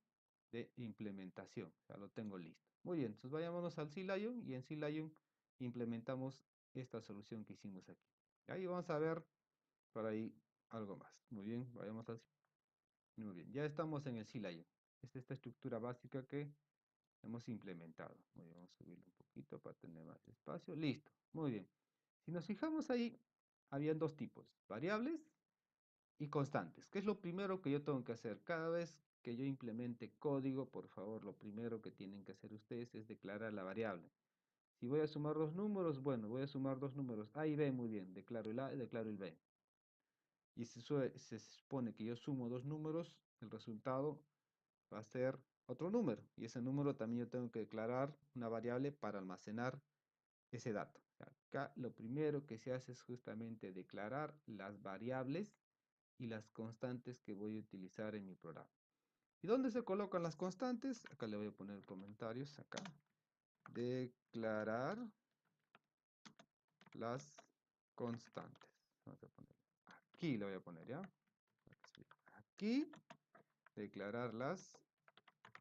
de implementación. Ya lo tengo listo. Muy bien, entonces vayámonos al C-Lion y en C-Lion implementamos esta solución que hicimos aquí. Ahí vamos a ver por ahí algo más. Muy bien, vayamos así. Muy bien, ya estamos en el C-Lion. Esta es esta estructura básica que hemos implementado. Muy bien, vamos a subirlo un poquito para tener más espacio. Listo, muy bien. Si nos fijamos ahí, habían dos tipos, variables y constantes. ¿Qué es lo primero que yo tengo que hacer? Cada vez que yo implemente código, por favor, lo primero que tienen que hacer ustedes es declarar la variable. Si voy a sumar dos números, bueno, voy a sumar dos números A y B, muy bien, declaro el A y declaro el B. Y se supone que yo sumo dos números, el resultado va a ser otro número. Y ese número también yo tengo que declarar una variable para almacenar ese dato. Acá lo primero que se hace es justamente declarar las variables y las constantes que voy a utilizar en mi programa. ¿Y dónde se colocan las constantes? Acá le voy a poner comentarios, acá. Declarar las constantes. Vamos a poner, aquí le voy a poner, ¿ya? Aquí, declarar las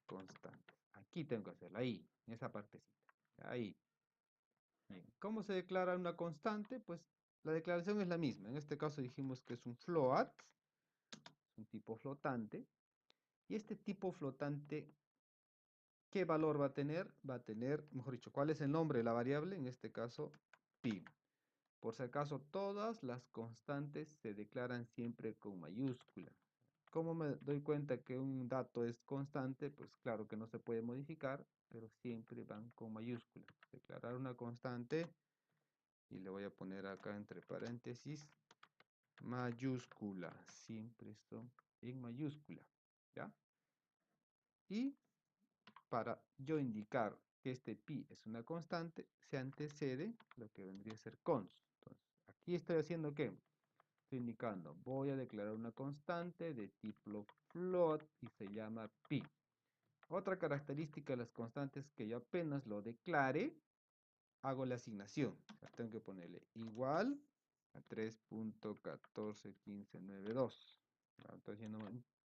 constantes. Aquí tengo que hacerlo, ahí, en esa partecita. Ahí. Bien. ¿Cómo se declara una constante? Pues la declaración es la misma. En este caso dijimos que es un float, un tipo flotante. Y este tipo flotante, ¿qué valor va a tener? Va a tener, mejor dicho, ¿cuál es el nombre de la variable? En este caso, pi. Por si acaso, todas las constantes se declaran siempre con mayúscula. ¿Cómo me doy cuenta que un dato es constante? Pues claro que no se puede modificar, pero siempre van con mayúscula. Declarar una constante, y le voy a poner acá entre paréntesis, mayúscula. Siempre son en mayúscula, ¿ya? Y para yo indicar que este pi es una constante, se antecede lo que vendría a ser const. Entonces, aquí estoy haciendo ¿qué? Estoy indicando, voy a declarar una constante de tipo float y se llama pi. Otra característica de las constantes que yo apenas lo declare, hago la asignación. O sea, tengo que ponerle igual a 3.141592. Entonces no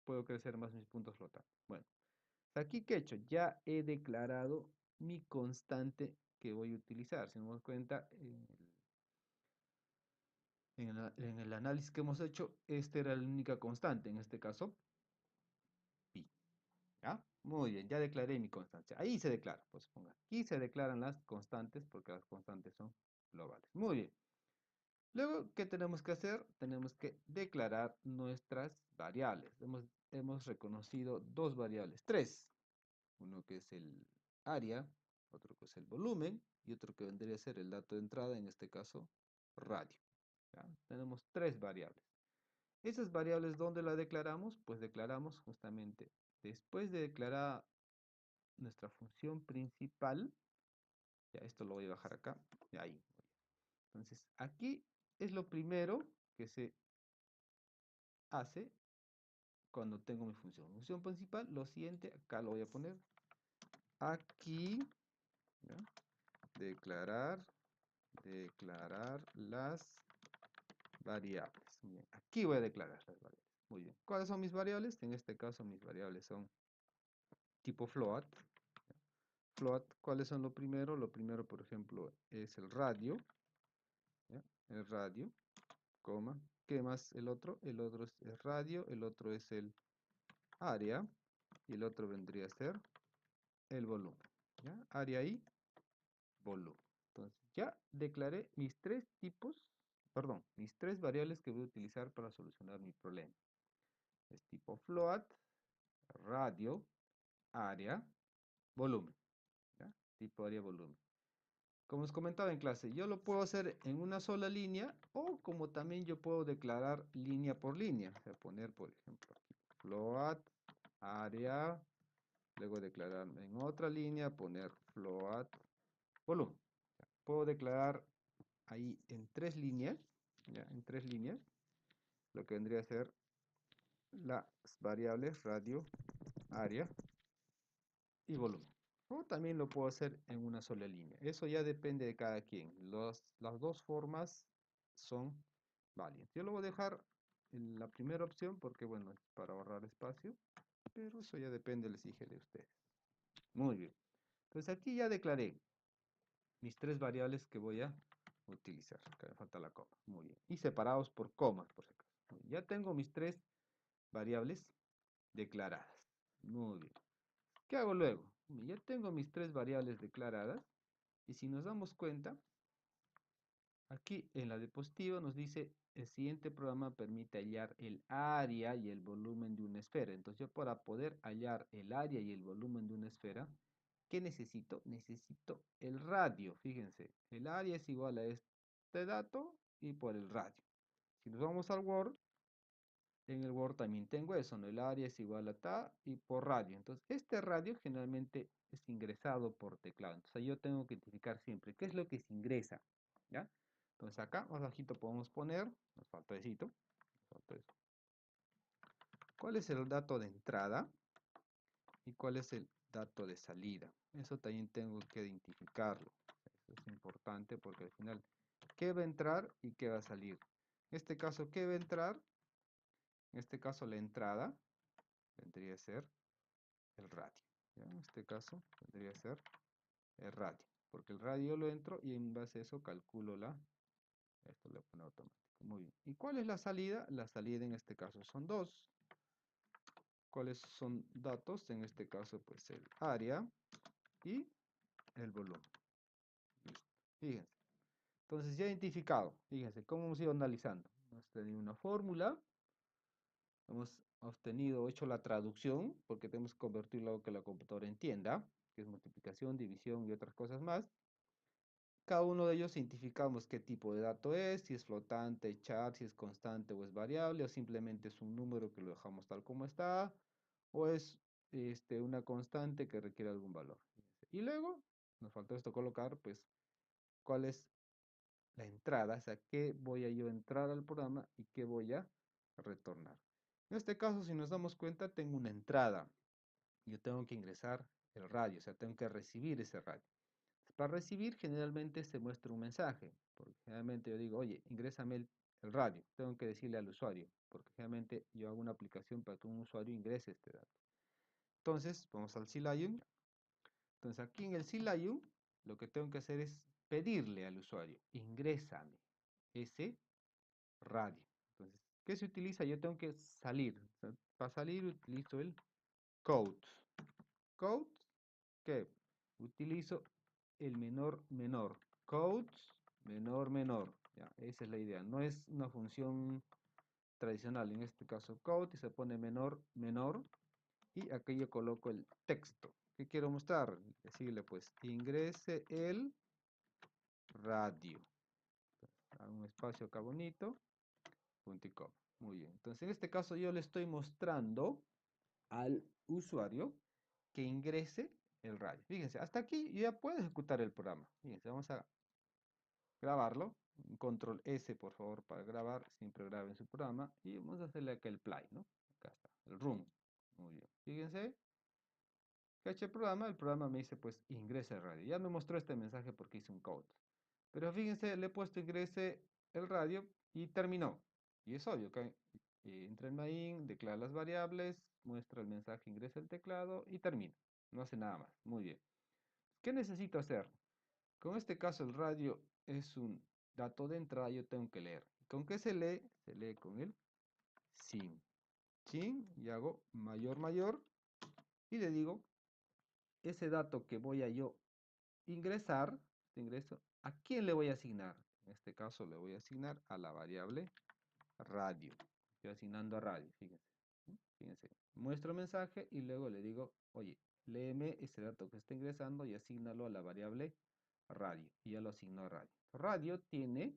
puedo crecer más mis puntos flotantes. Bueno, aquí que he hecho, ya he declarado mi constante que voy a utilizar. Si nos damos cuenta, en el análisis que hemos hecho, esta era la única constante, en este caso, pi. ¿Ya? Muy bien, ya declaré mi constancia. Ahí se declara, pues ponga, aquí se declaran las constantes porque las constantes son globales. Muy bien. Luego, ¿qué tenemos que hacer? Tenemos que declarar nuestras variables. Hemos reconocido dos variables, tres. Uno que es el área, otro que es el volumen y otro que vendría a ser el dato de entrada, en este caso, radio. ¿Ya? Tenemos tres variables. Esas variables, ¿dónde las declaramos? Pues declaramos justamente después de declarar nuestra función principal. Ya esto lo voy a bajar acá. Y ahí. Entonces, aquí es lo primero que se hace cuando tengo mi función. Función principal, lo siguiente, acá lo voy a poner. Aquí, ¿ya? Declarar las variables. Muy bien. Aquí voy a declarar las variables. Muy bien. ¿Cuáles son mis variables? En este caso mis variables son tipo float. Float, ¿cuáles son lo primero? Lo primero, por ejemplo, es el radio. ¿Ya? El radio, coma. ¿Qué más el otro? El otro es el radio, el otro es el área y el otro vendría a ser el volumen. ¿Ya? Área y volumen. Entonces, ya declaré mis tres tipos, perdón, mis tres variables que voy a utilizar para solucionar mi problema. Es tipo float, radio, área, volumen. ¿Ya? Tipo área, volumen. Como os comentaba en clase, yo lo puedo hacer en una sola línea o como también yo puedo declarar línea por línea. O sea, poner, por ejemplo, aquí float, área, luego declarar en otra línea, poner float, volumen. Puedo declarar ahí en tres líneas, ¿ya? En tres líneas, lo que vendría a ser las variables radio, área y volumen. O también lo puedo hacer en una sola línea. Eso ya depende de cada quien. Las dos formas son válidas. Yo lo voy a dejar en la primera opción porque, bueno, es para ahorrar espacio. Pero eso ya depende, les dije, de ustedes. Muy bien. Entonces aquí ya declaré mis tres variables que voy a utilizar. Acá me falta la coma. Muy bien. Y separados por comas, por si acaso. Ya tengo mis tres variables declaradas. Muy bien. ¿Qué hago luego? Ya tengo mis tres variables declaradas. Y si nos damos cuenta, aquí en la diapositiva nos dice, el siguiente programa permite hallar el área y el volumen de una esfera. Entonces yo para poder hallar el área y el volumen de una esfera, ¿qué necesito? Necesito el radio. Fíjense, el área es igual a este dato y por el radio. Si nos vamos al Word, en el Word también tengo eso, ¿no? El área es igual a ta y por radio. Entonces, este radio generalmente es ingresado por teclado. Entonces, yo tengo que identificar siempre qué es lo que se ingresa, ¿ya? Entonces, acá, más bajito podemos poner, nos falta eso. ¿Cuál es el dato de entrada? y cuál es el dato de salida. Eso también tengo que identificarlo. Eso es importante porque al final, ¿qué va a entrar y qué va a salir? En este caso, ¿qué va a entrar? En este caso, la entrada vendría a ser el radio. ¿Ya? En este caso, vendría a ser el radio. Porque el radio lo entro y en base a eso calculo la... Esto lo pone automático. Muy bien. ¿Y cuál es la salida? La salida en este caso son dos. ¿Cuáles son datos? En este caso, pues el área y el volumen. Listo. Fíjense. Entonces ya identificado. Fíjense cómo hemos ido analizando. Hemos tenido una fórmula. Hemos obtenido, hecho la traducción, porque tenemos que convertirlo a algo que la computadora entienda, que es multiplicación, división y otras cosas más. Cada uno de ellos identificamos qué tipo de dato es, si es flotante, char, si es constante o es variable, o simplemente es un número que lo dejamos tal como está, o es una constante que requiere algún valor. Y luego nos faltó esto colocar, pues, cuál es la entrada, o sea, qué voy a yo entrar al programa y qué voy a retornar. En este caso, si nos damos cuenta, tengo una entrada. Yo tengo que ingresar el radio, o sea, tengo que recibir ese radio. Para recibir, generalmente se muestra un mensaje, porque generalmente yo digo, oye, ingrésame el radio. Tengo que decirle al usuario, porque generalmente yo hago una aplicación para que un usuario ingrese este dato. Entonces, vamos al CLion. Entonces, aquí en el CLion, lo que tengo que hacer es pedirle al usuario, ingrésame ese radio. Entonces, ¿qué se utiliza? Yo tengo que salir. O sea, para salir utilizo el code. Code, ¿qué? Utilizo el menor menor. Codes menor menor. Ya, esa es la idea. No es una función tradicional. En este caso, code y se pone menor menor. Y aquí yo coloco el texto. ¿Qué quiero mostrar? Decirle pues ingrese el radio. Hago un espacio acá bonito. Punto y coma. Muy bien. Entonces, en este caso yo le estoy mostrando al usuario que ingrese el radio. Fíjense, hasta aquí yo ya puedo ejecutar el programa. Fíjense, vamos a grabarlo. Control S, por favor, para grabar. Siempre graben su programa. Y vamos a hacerle acá el play, ¿no? Acá está, el run. Muy bien. Fíjense, caché el programa me dice, pues, ingrese el radio. Ya me mostró este mensaje porque hice un code. Pero fíjense, le he puesto ingrese el radio y terminó. Y es obvio que entra en main, declara las variables, muestra el mensaje, ingresa el teclado y termina. No hace nada más. Muy bien. ¿Qué necesito hacer? Con este caso el radio es un dato de entrada, yo tengo que leer. ¿Con qué se lee? Se lee con el sin. Sin y hago mayor mayor y le digo ese dato que voy a yo ingresar, este ingreso, ¿a quién le voy a asignar? En este caso le voy a asignar a la variable radio. Estoy asignando a radio, fíjense. Fíjense, muestro el mensaje y luego le digo, oye, léeme ese dato que está ingresando y asígnalo a la variable radio. Y ya lo asigno a radio. Radio tiene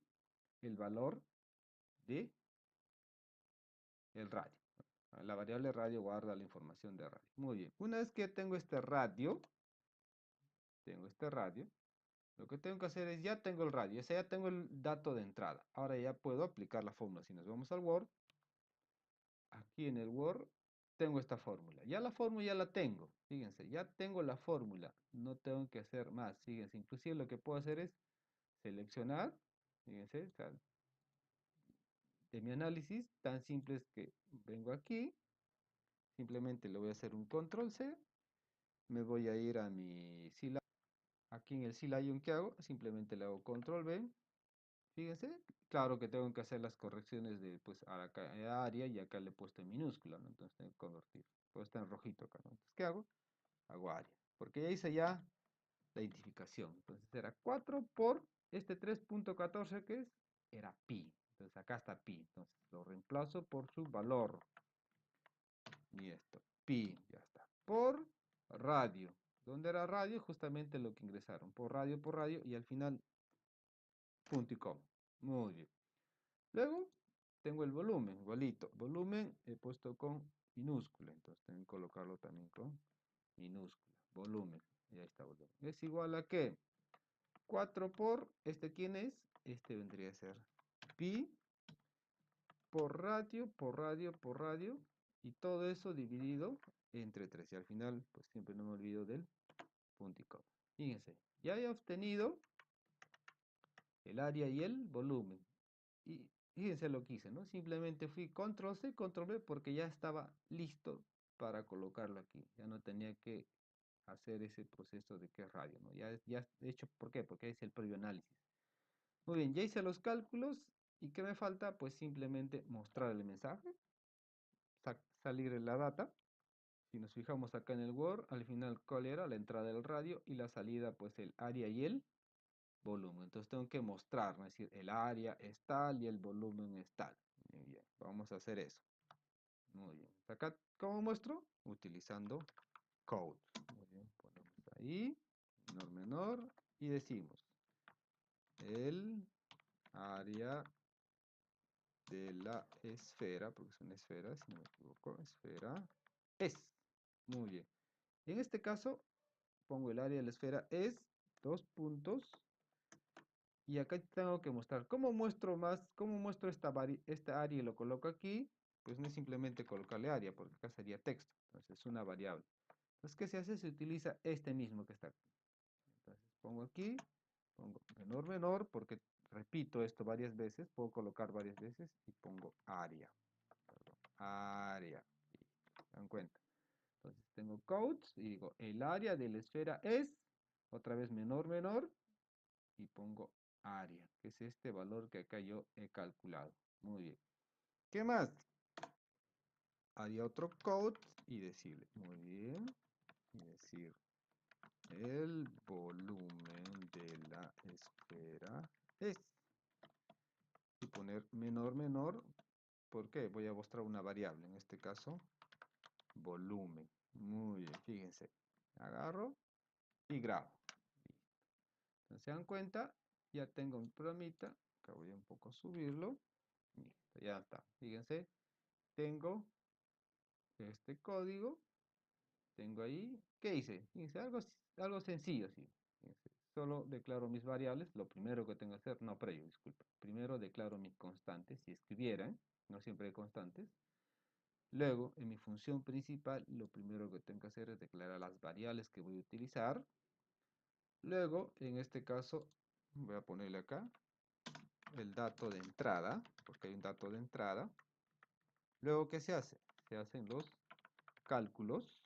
el valor de el radio. La variable radio guarda la información de radio. Muy bien. Una vez que tengo este radio, lo que tengo que hacer es, ya tengo el radio, o sea, ya tengo el dato de entrada. Ahora ya puedo aplicar la fórmula. Si nos vamos al Word, aquí en el Word tengo esta fórmula. Ya la fórmula ya la tengo. Fíjense, ya tengo la fórmula. No tengo que hacer más. Fíjense, inclusive lo que puedo hacer es seleccionar. Fíjense, o sea, de mi análisis, tan simple es que vengo aquí. Simplemente le voy a hacer un control C. Me voy a ir a mi CLion. Aquí en el CLion, ¿qué hago? Simplemente le hago control V. Fíjense, claro que tengo que hacer las correcciones de pues a la área y acá le he puesto en minúscula, ¿no? Entonces tengo que convertir. Puede estar en rojito acá, ¿no? Entonces, ¿qué hago? Hago área. Porque ya hice ya la identificación. Entonces era 4 por este 3.14 que es, era pi. Entonces acá está pi. Entonces lo reemplazo por su valor. Y esto, pi, ya está. Por radio. ¿Dónde era radio? Justamente lo que ingresaron. Por radio, y al final, punto y coma. Muy bien. Luego, tengo el volumen, igualito. Volumen he puesto con minúscula. Entonces, tengo que colocarlo también con minúscula. Volumen. Y ahí está volumen. Es igual a ¿qué? 4 por, ¿este quién es? Este vendría a ser pi por radio, por radio, por radio. Y todo eso dividido entre 3. Y al final, pues siempre no me olvido del punto y coma. Fíjense, ya he obtenido el área y el volumen. Y fíjense lo que hice, ¿no? Simplemente fui control C, control V porque ya estaba listo para colocarlo aquí. Ya no tenía que hacer ese proceso de qué radio, ¿no? Ya he hecho, ¿por qué? Porque es el previo análisis. Muy bien, ya hice los cálculos y ¿qué me falta? Pues simplemente mostrar el mensaje, salir en la data. Si nos fijamos acá en el Word, al final, ¿cuál era? La entrada del radio y la salida, pues el área y el volumen. Entonces tengo que mostrar, ¿no? Es decir, el área es tal y el volumen es tal. Muy bien, vamos a hacer eso. Muy bien. Acá, ¿cómo muestro? Utilizando code. Muy bien, ponemos ahí, menor, menor, y decimos el área de la esfera, porque es una esfera, si no me equivoco, esfera, es. Muy bien. En este caso, pongo el área de la esfera es, dos puntos, y acá tengo que mostrar, cómo muestro esta área y lo coloco aquí? Pues no es simplemente colocarle área, porque acá sería texto, entonces es una variable. Entonces, ¿qué se hace? Se utiliza este mismo que está aquí. Entonces, pongo aquí, pongo menor, menor, porque repito esto varias veces, puedo colocar varias veces, y pongo área, perdón, área, ¿se dan cuenta? Entonces, tengo codes, y digo, el área de la esfera es, otra vez menor, menor, y pongo área, que es este valor que acá yo he calculado. Muy bien. ¿Qué más? Haría otro code y decirle, muy bien, y decir, el volumen de la esfera es, y poner menor, menor, ¿por qué? Voy a mostrar una variable, en este caso, volumen. Muy bien, fíjense. Agarro y grabo. Entonces, se dan cuenta, ya tengo mi programita. Acá voy a un poco subirlo. Listo, ya está. Fíjense, tengo este código. Tengo ahí. ¿Qué hice? Hice algo sencillo, sí. Fíjense, solo declaro mis variables. Lo primero que tengo que hacer, no, previo, disculpa. Primero declaro mis constantes, si escribieran, no siempre hay constantes. Luego, en mi función principal, lo primero que tengo que hacer es declarar las variables que voy a utilizar. Luego, en este caso, voy a ponerle acá el dato de entrada, porque hay un dato de entrada. Luego, ¿qué se hace? Se hacen cálculos,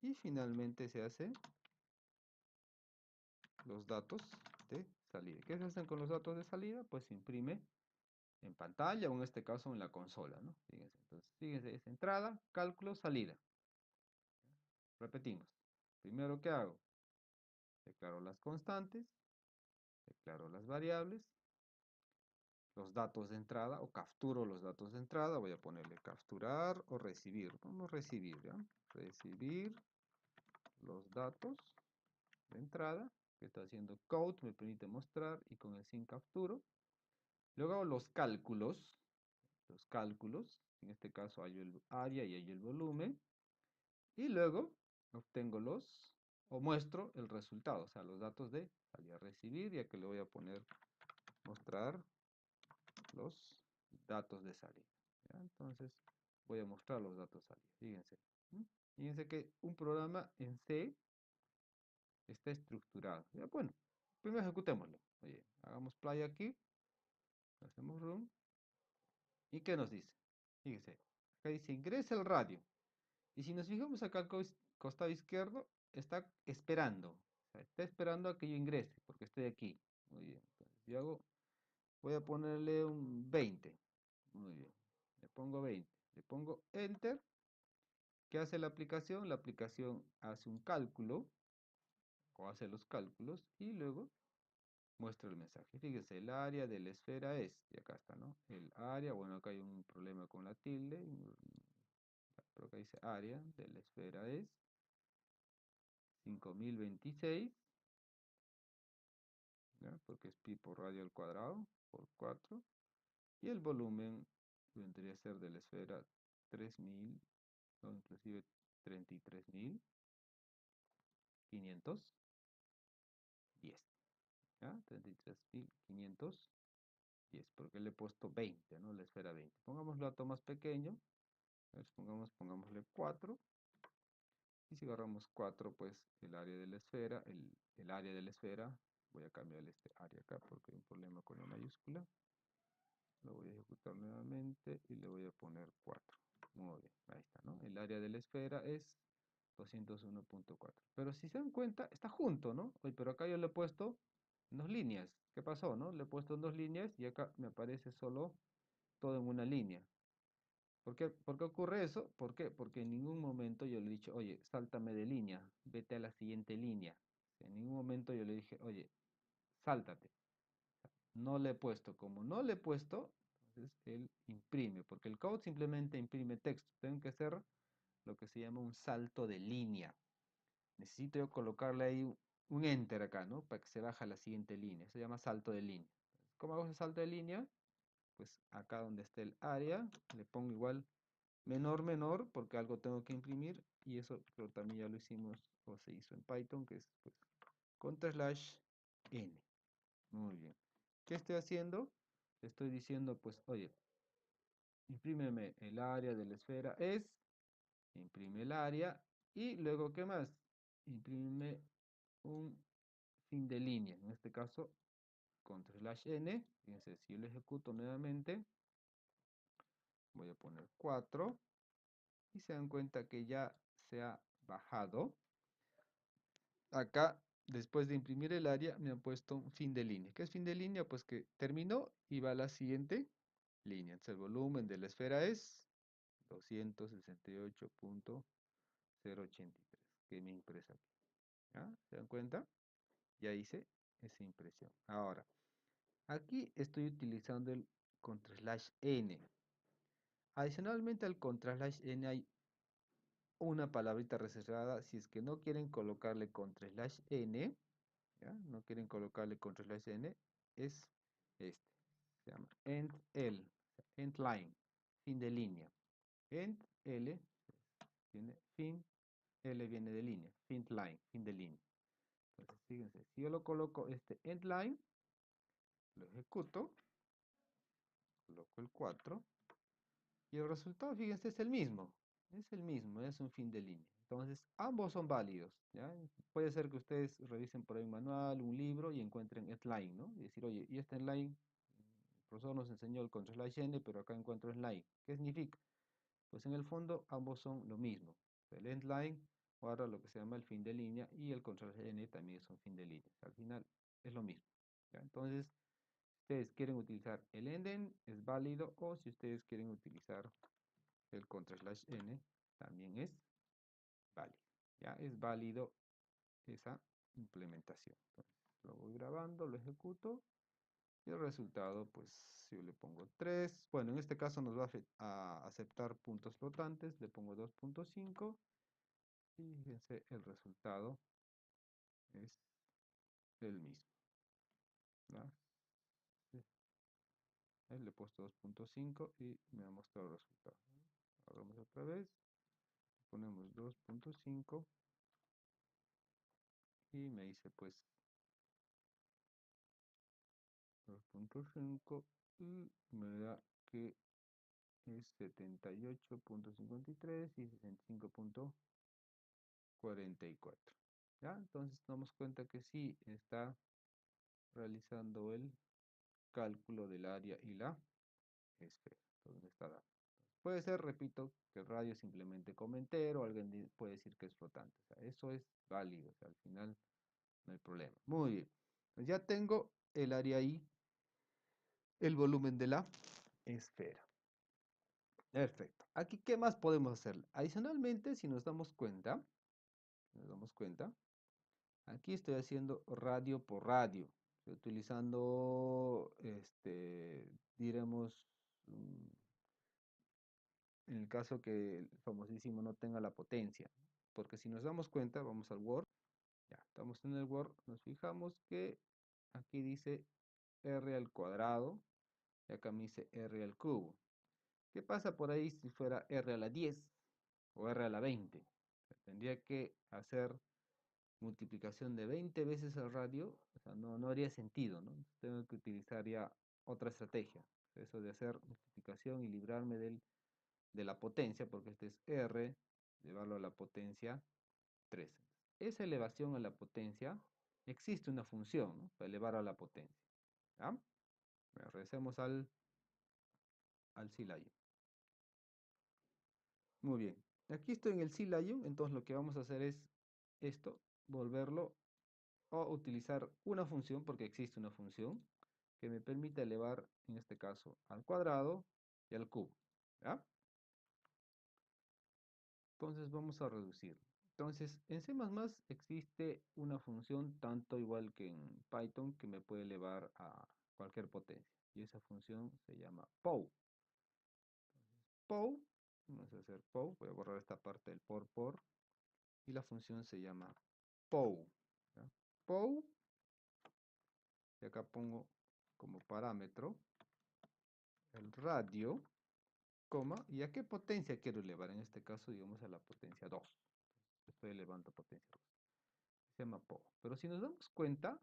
y finalmente se hacen los datos de salida. ¿Qué se hacen con los datos de salida? Pues se imprime en pantalla o en este caso en la consola, ¿no? Fíjense, entonces, fíjense, es entrada, cálculo, salida. Repetimos. Primero, ¿qué hago? Declaro las constantes, declaro las variables, los datos de entrada o capturo los datos de entrada. Voy a ponerle capturar o recibir. Vamos a recibir, ¿ya? Recibir los datos de entrada, que está haciendo code, me permite mostrar y con el sin capturo. Luego hago los cálculos, en este caso hay el área y hay el volumen, y luego obtengo o muestro el resultado, o sea, los datos de salida a recibir, ya que le voy a poner mostrar los datos de salida. ¿Ya? Entonces voy a mostrar los datos de salida, fíjense. Fíjense que un programa en C está estructurado. ¿Ya? Bueno, primero ejecutémoslo. Oye, hagamos play aquí, hacemos run, ¿y qué nos dice? Fíjense, acá dice ingresa el radio. Y si nos fijamos acá al costado izquierdo, está esperando. O sea, está esperando a que yo ingrese, porque estoy aquí. Muy bien. Entonces, voy a ponerle un 20. Muy bien. Le pongo 20. Le pongo Enter. ¿Qué hace la aplicación? La aplicación hace un cálculo, o hace los cálculos, y luego muestra el mensaje. Fíjese, el área de la esfera es, y acá está, ¿no? El área, bueno, acá hay un problema con la tilde, pero acá dice área de la esfera es 5026, ¿ya? Porque es pi por radio al cuadrado, por 4. Y el volumen vendría a ser de la esfera 3000, o inclusive 33.510. ¿Ya? 33.510, porque le he puesto 20, ¿no? La esfera 20. Pongamos el dato más pequeño, A ver, pongámosle 4. Y si agarramos 4, pues el área de la esfera, el área de la esfera, voy a cambiarle este área acá porque hay un problema con la mayúscula. Lo voy a ejecutar nuevamente y le voy a poner 4. Muy bien, ahí está, ¿no? El área de la esfera es 201.4. Pero si se dan cuenta, está junto, ¿no? Oye, pero acá yo le he puesto en 2 líneas. ¿Qué pasó, no? Le he puesto en 2 líneas y acá me aparece solo todo en una línea. ¿Por qué ocurre eso? ¿Por qué? Porque en ningún momento yo le he dicho, oye, sáltame de línea, vete a la siguiente línea. En ningún momento yo le dije, oye, sáltate. No le he puesto. Como no le he puesto, entonces él imprime, porque el code simplemente imprime texto. Tengo que hacer lo que se llama un salto de línea. Necesito yo colocarle ahí un enter acá, ¿no? Para que se baje a la siguiente línea. Se llama salto de línea. ¿Cómo hago ese salto de línea? Pues acá donde esté el área, le pongo igual menor, porque algo tengo que imprimir. Y eso pero también ya lo hicimos o se hizo en Python, que es pues /n. Muy bien. ¿Qué estoy haciendo? Estoy diciendo, pues, oye, imprímeme el área de la esfera imprime el área y luego, ¿qué más? Imprime un fin de línea, en este caso, /n. Fíjense, si yo lo ejecuto nuevamente, voy a poner 4 y se dan cuenta que ya se ha bajado. Acá, después de imprimir el área, me han puesto un fin de línea. ¿Qué es fin de línea? Pues que terminó y va a la siguiente línea. Entonces, el volumen de la esfera es 268.083 que me impresa aquí. ¿Ya? ¿Se dan cuenta? Ya hice esa impresión. Ahora, aquí estoy utilizando el /n. Adicionalmente al /n hay una palabrita reservada. Si es que no quieren colocarle /n, ¿ya? No quieren colocarle /n, es este. Se llama end line, fin de línea. End l, tiene fin, l viene de línea, fin line, fin de línea. Entonces, fíjense, si yo lo coloco este end line, lo ejecuto, coloco el 4 y el resultado, fíjense, es el mismo. Es el mismo, es un fin de línea. Entonces, ambos son válidos, ¿ya? Puede ser que ustedes revisen por ahí un manual, un libro y encuentren endline, ¿no? Y decir, oye, y este endline, el profesor nos enseñó el /n, pero acá encuentro endline. ¿Qué significa? Pues en el fondo ambos son lo mismo. El endline guarda lo que se llama el fin de línea y el /n también es un fin de línea. Al final es lo mismo, ¿ya? Entonces, ustedes quieren utilizar el enden, es válido, o si ustedes quieren utilizar el /n, también es válido. Ya es válido esa implementación. Entonces, lo voy grabando, lo ejecuto y el resultado, pues, si yo le pongo 3, bueno, en este caso nos va a aceptar puntos flotantes, le pongo 2.5 y fíjense, el resultado es el mismo, ¿no? Sí. Le he puesto 2.5 y me ha mostrado el resultado. Agarramos otra vez, ponemos 2.5 y me dice pues 2.5 y me da que es 78.53 y 65.44. ¿Ya? Entonces nos damos cuenta que sí está realizando el cálculo del área y la esfera. Entonces me está dando. Puede ser, repito, que el radio simplemente comentero, alguien puede decir que es flotante. O sea, eso es válido. O sea, al final no hay problema. Muy bien. Pues ya tengo el área y el volumen de la esfera. Perfecto. Aquí, ¿qué más podemos hacer? Adicionalmente, si nos damos cuenta, aquí estoy haciendo radio por radio. Estoy utilizando, diremos, en el caso que el famosísimo no tenga la potencia. Porque si nos damos cuenta, vamos al Word. Ya, estamos en el Word. Nos fijamos que aquí dice R al cuadrado. Y acá me dice R al cubo. ¿Qué pasa por ahí si fuera R a la 10 o R a la 20? Tendría que hacer multiplicación de 20 veces el radio, o sea, no haría sentido, ¿no? Tengo que utilizar ya otra estrategia, eso de hacer multiplicación y librarme del de la potencia, porque este es R, elevarlo a la potencia 3. Esa elevación a la potencia, existe una función, ¿no? Para elevar a la potencia. ¿Ya? Bueno, regresemos al C-Lion. Muy bien. Aquí estoy en el C-Lion, entonces lo que vamos a hacer es esto, volverlo o utilizar una función, porque existe una función que me permite elevar, en este caso, al cuadrado y al cubo. ¿Ya? Entonces vamos a reducir. Entonces, en C++ existe una función tanto igual que en Python que me puede elevar a cualquier potencia. Y esa función se llama POW. POW, vamos a hacer POW, voy a borrar esta parte del por, y la función se llama POW. ¿Ya? POW, y acá pongo como parámetro el radio, coma, ¿y a qué potencia quiero elevar? En este caso, digamos, a la potencia 2. Estoy elevando a potencia 2. Se llama POW. Pero si nos damos cuenta,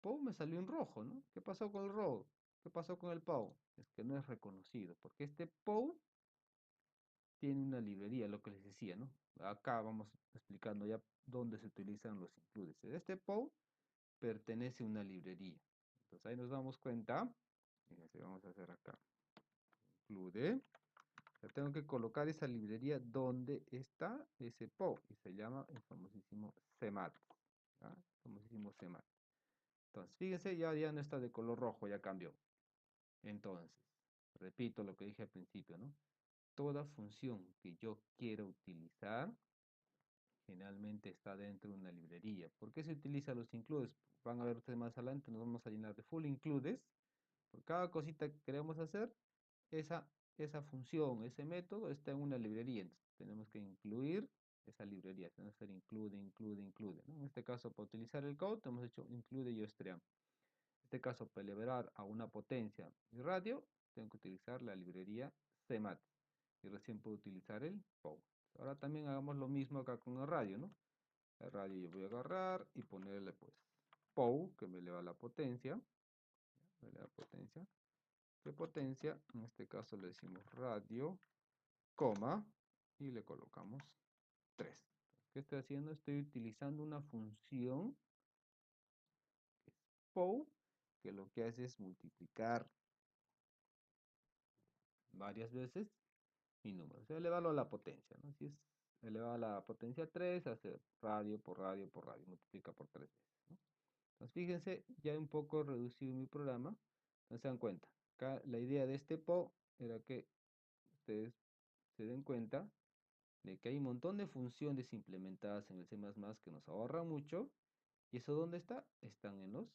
POW me salió en rojo, ¿no? ¿Qué pasó con el rojo? ¿Qué pasó con el POW? Es que no es reconocido, porque este POW tiene una librería, lo que les decía, ¿no? Acá vamos explicando ya dónde se utilizan los includes. Este POW pertenece a una librería. Entonces ahí nos damos cuenta. Fíjense, vamos a hacer acá. Include. Ya tengo que colocar esa librería donde está ese POW. Y se llama el famosísimo CMAT. ¿Ya? El famosísimo CMAT. Entonces, fíjense, ya no está de color rojo, ya cambió. Entonces, repito lo que dije al principio, ¿no? Toda función que yo quiera utilizar, generalmente está dentro de una librería. ¿Por qué se utiliza los includes? Van a ver ustedes más adelante, nos vamos a llenar de full includes. Por cada cosita que queremos hacer, esa función, ese método está en una librería. Entonces, tenemos que incluir esa librería. Tenemos que hacer include, ¿no? En este caso, para utilizar el code, hemos hecho include y stream. En este caso, para elevar a una potencia y radio, tengo que utilizar la librería CMAT. Y recién puedo utilizar el POW. Ahora también hagamos lo mismo acá con el radio, ¿no? El radio yo voy a agarrar y ponerle pues POW, que me eleva la potencia. Me eleva la potencia. ¿Qué potencia? En este caso le decimos radio, coma, y le colocamos 3. ¿Qué estoy haciendo? Estoy utilizando una función que es POW, que lo que hace es multiplicar varias veces mi número. O sea, elevarlo a la potencia, ¿no? Si es elevado a la potencia 3, hace radio por radio por radio, multiplica por 3 veces, ¿no? Entonces, fíjense, ya he un poco reducido mi programa. Entonces, se dan cuenta. Acá la idea de este POW era que ustedes se den cuenta de que hay un montón de funciones implementadas en el C++ que nos ahorran mucho. ¿Y eso dónde está? Están en los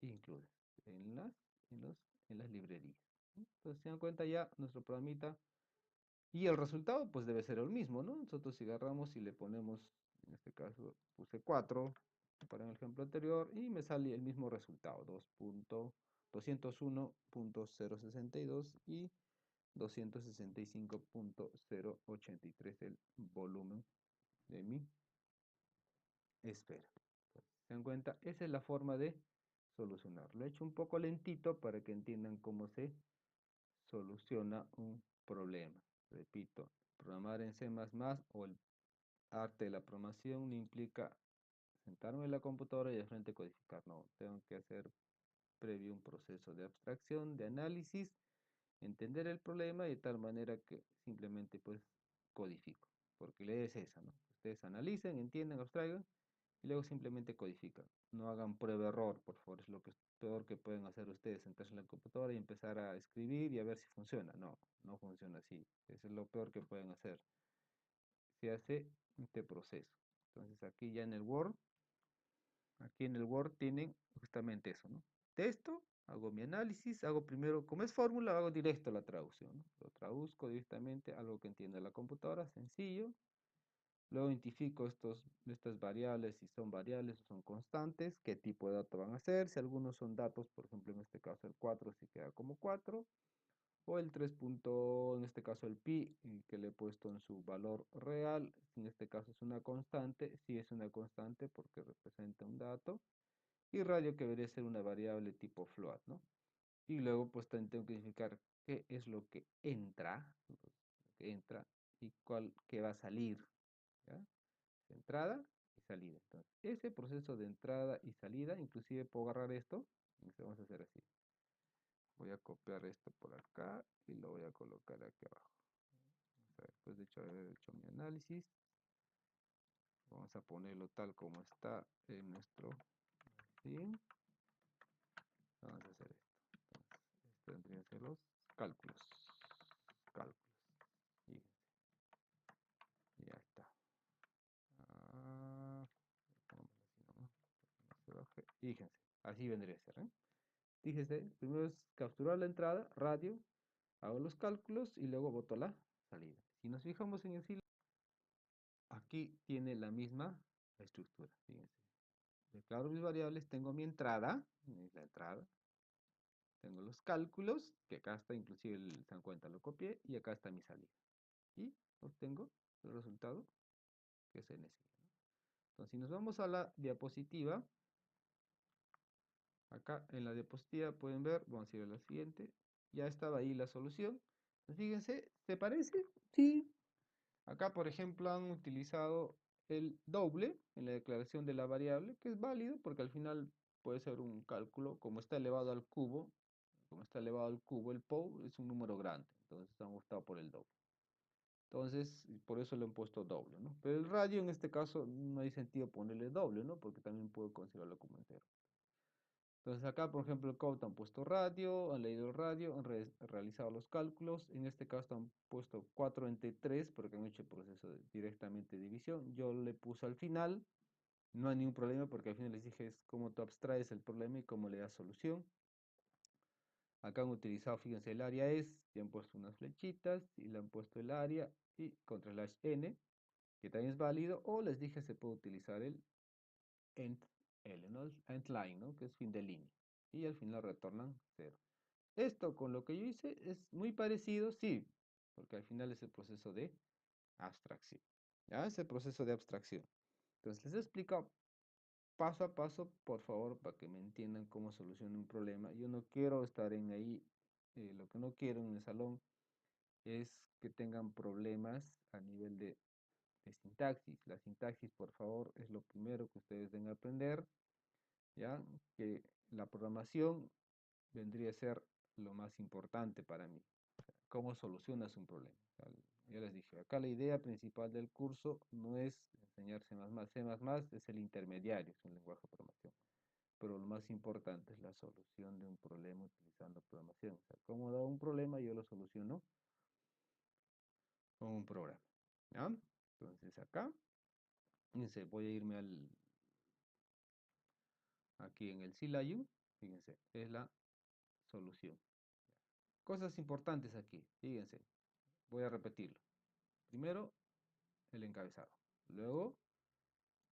includes, en las, en los, en las librerías, ¿no? Entonces, se dan cuenta ya nuestro programita. Y el resultado pues debe ser el mismo, ¿no? Nosotros si agarramos y le ponemos, en este caso puse 4 para el ejemplo anterior y me sale el mismo resultado, 2.201.062 y 265.083 el volumen de mi esfera. ¿Se dan cuenta? Esa es la forma de solucionarlo. Lo he hecho un poco lentito para que entiendan cómo se soluciona un problema. Repito, programar en C++ o el arte de la programación no implica sentarme en la computadora y de frente codificar. No, tengo que hacer previo un proceso de abstracción, de análisis, entender el problema de tal manera que simplemente pues codifico. Porque la idea es esa, ¿no? Ustedes analicen, entiendan, abstraigan y luego simplemente codifican. No hagan prueba-error, por favor, es lo que es peor que pueden hacer ustedes, sentarse en la computadora y empezar a escribir y a ver si funciona. No, no funciona así. Eso es lo peor que pueden hacer. Se hace este proceso. Entonces aquí en el Word tienen justamente eso, ¿no? Texto, hago mi análisis, hago primero, como es fórmula, hago directo la traducción, ¿no? Lo traduzco directamente a algo que entienda la computadora, sencillo. Luego identifico estas variables, si son variables o son constantes, qué tipo de datos van a ser, si algunos son datos, por ejemplo en este caso el 4 si queda como 4, o el 3 en este caso el pi, que le he puesto en su valor real, si en este caso es una constante, si es una constante porque representa un dato, y radio que debería ser una variable tipo float, ¿no? Y luego pues también tengo que identificar qué es lo que entra, que entra y cuál que va a salir, ¿ya? Entrada y salida. Entonces, ese proceso de entrada y salida, inclusive puedo agarrar esto, y vamos a hacer así. Voy a copiar esto por acá y lo voy a colocar aquí abajo. O sea, después de haber hecho mi análisis, vamos a ponerlo tal como está en nuestro fin. Vamos a hacer esto. Entonces, esto tendría que ser los cálculos. Cálculos. Fíjense. Ya está. Ah, pongámoslo así nomás, no se baje. Fíjense, así vendría a ser, ¿eh? Fíjense, primero es capturar la entrada, radio, hago los cálculos y luego boto la salida. Si nos fijamos en el filo, aquí tiene la misma estructura. Fíjense. Declaro mis variables, tengo mi entrada, la entrada, tengo los cálculos, que acá está, inclusive se dan cuenta, lo copié, y acá está mi salida. Y obtengo el resultado que se necesita, ¿no? Entonces, si nos vamos a la diapositiva, acá en la diapositiva pueden ver, vamos a ir a la siguiente, ya estaba ahí la solución. Entonces, fíjense, ¿se parece? Sí. Acá, por ejemplo, han utilizado el doble en la declaración de la variable, que es válido porque al final puede ser un cálculo, como está elevado al cubo, como está elevado al cubo, el POW es un número grande, entonces han optado por el doble. Entonces, por eso le han puesto doble, ¿no? Pero el radio en este caso no hay sentido ponerle doble, ¿no? Porque también puedo considerarlo como entero. Entonces acá, por ejemplo, el code han puesto radio, han leído el radio, han realizado los cálculos. En este caso han puesto 4 entre 3 porque han hecho el proceso directamente de división. Yo le puse al final, no hay ningún problema porque al final les dije es cómo tú abstraes el problema y cómo le das solución. Acá han utilizado, fíjense, el área es, y han puesto unas flechitas y le han puesto el área y contra slash n, que también es válido, o les dije se puede utilizar el end, ¿no? El end line, ¿no? Que es fin de línea. Y al final retornan 0. Esto con lo que yo hice es muy parecido, sí, porque al final es el proceso de abstracción. ¿Ya? Es el proceso de abstracción. Entonces les he explicado paso a paso, por favor, para que me entiendan cómo solucionar un problema. Yo no quiero estar en ahí, lo que no quiero en el salón es que tengan problemas a nivel de sintaxis. La sintaxis, por favor, es lo primero que ustedes deben aprender, ¿ya? Que la programación vendría a ser lo más importante para mí. ¿Cómo solucionas un problema? O sea, ya les dije, acá la idea principal del curso no es enseñar C++. C++ es el intermediario, es un lenguaje de programación. Pero lo más importante es la solución de un problema utilizando programación. O sea, cómo da un problema, yo lo soluciono con un programa. ¿Ya? Entonces acá, fíjense, voy a irme aquí en el CLIU, fíjense, es la solución. Cosas importantes aquí, fíjense, voy a repetirlo. Primero, el encabezado. Luego,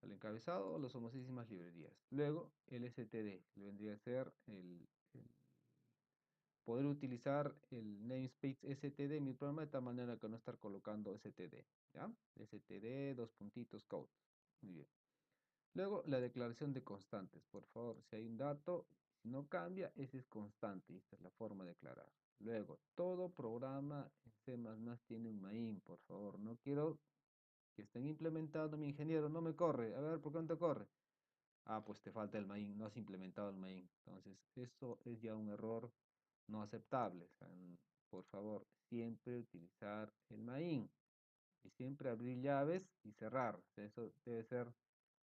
el encabezado, las famosísimas librerías. Luego, el STD, que vendría a ser el poder utilizar el namespace STD en mi programa de tal manera que no estar colocando STD. ¿Ya? STD, dos puntitos, code. Muy bien. Luego, la declaración de constantes. Por favor, si hay un dato, si no cambia, ese es constante. Y esta es la forma de declarar. Luego, todo programa en C++ tiene un main, por favor. No quiero que estén implementando, mi ingeniero, no me corre. A ver, ¿por qué no te corre? Ah, pues te falta el main, no has implementado el main. Entonces, eso es ya un error no aceptable. O sea, por favor, siempre utilizar el main. Y siempre abrir llaves y cerrar. O sea, eso debe ser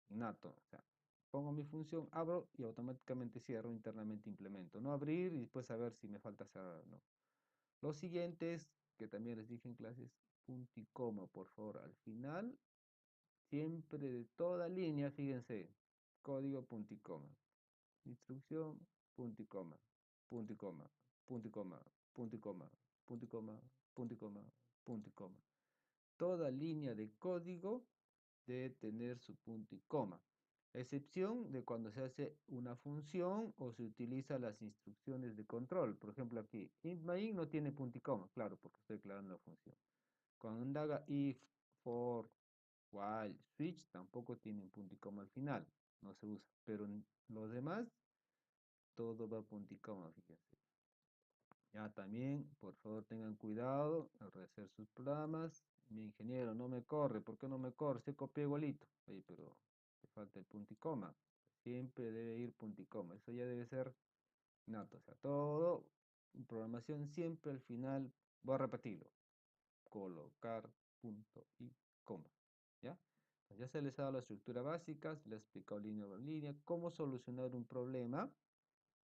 innato. O sea, pongo mi función, abro y automáticamente cierro, internamente implemento. No abrir y después saber si me falta cerrar o no. Los siguientes, que también les dije en clases, punto y coma, por favor, al final siempre de toda línea, fíjense, código punto y coma, instrucción, punto y coma, punto y coma, punto y coma, punto y coma, punto y coma, punto y coma, punto y coma. Toda línea de código debe tener su punto y coma. Excepción de cuando se hace una función o se utiliza las instrucciones de control. Por ejemplo, aquí, int main no tiene punto y coma, claro, porque estoy declarando la función. Cuando haga if, for, while, switch tampoco tienen punto y coma al final, no se usa. Pero en los demás, todo va punto y coma, fíjense. Ya también, por favor, tengan cuidado al rehacer sus programas. Mi ingeniero no me corre, ¿por qué no me corre? Se copia igualito. Oye, pero te falta el punto y coma. Siempre debe ir punto y coma. Eso ya debe ser nato. O sea, todo en programación siempre al final, voy a repetirlo, colocar punto y coma. ¿Ya? Pues ya se les ha dado la estructura básica, se les ha explicado línea por línea, cómo solucionar un problema.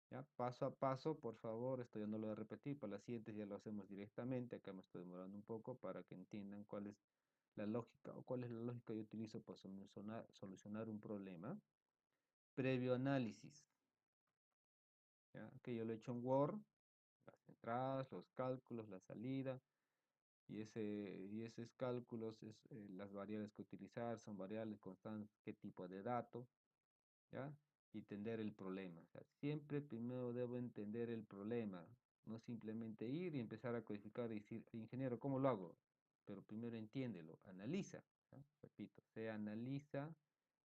¿Ya? Paso a paso, por favor, esto ya no lo voy a repetir, para las siguientes ya lo hacemos directamente, acá me estoy demorando un poco para que entiendan cuál es la lógica o cuál es la lógica que yo utilizo para solucionar un problema. Previo análisis, ¿ya? Que yo lo he hecho en Word, las entradas, los cálculos, la salida, y esos cálculos, las variables que utilizar, son variables constantes, qué tipo de dato, ¿ya? Y entender el problema. O sea, siempre primero debo entender el problema, no simplemente ir y empezar a codificar y decir, ingeniero, ¿cómo lo hago? Pero primero entiéndelo, analiza, ¿ya? Repito, se analiza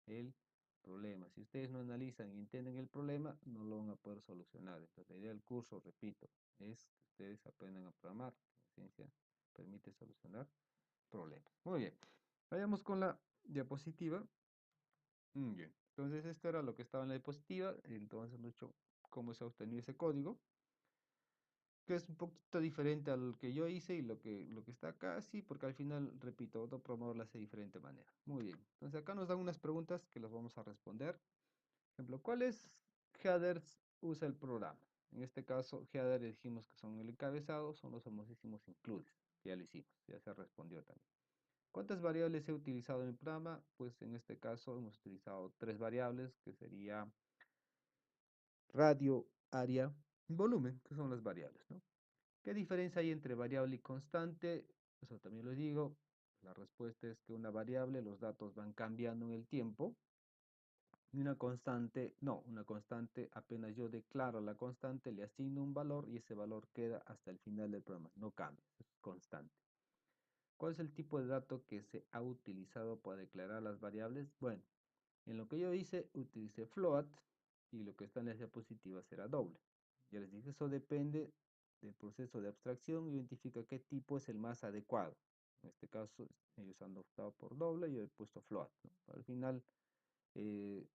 el problema. Si ustedes no analizan y entienden el problema, no lo van a poder solucionar. Entonces, la idea del curso, repito, es que ustedes aprendan a programar. La ciencia permite solucionar problemas. Muy bien, vayamos con la diapositiva. Bien, entonces esto era lo que estaba en la diapositiva, entonces mucho cómo se ha obtenido ese código, que es un poquito diferente al que yo hice y lo que está acá, sí, porque al final, repito, otro programador lo hace de diferente manera. Muy bien, entonces acá nos dan unas preguntas que las vamos a responder. Por ejemplo, ¿cuáles headers usa el programa? En este caso, header dijimos que son el encabezado, son los famosísimos includes, ya lo hicimos, ya se respondió también. ¿Cuántas variables he utilizado en el programa? Pues en este caso hemos utilizado tres variables, que sería radio, área, volumen, que son las variables, ¿no? ¿Qué diferencia hay entre variable y constante? Eso también lo digo. La respuesta es que una variable, los datos van cambiando en el tiempo. Y una constante, no, una constante, apenas yo declaro la constante, le asigno un valor y ese valor queda hasta el final del programa, no cambia, es constante. ¿Cuál es el tipo de dato que se ha utilizado para declarar las variables? Bueno, en lo que yo hice, utilicé float y lo que está en las diapositivas era doble. Ya les dije, eso depende del proceso de abstracción, identifica qué tipo es el más adecuado. En este caso, ellos han optado por doble y yo he puesto float, ¿no? Al final, eh,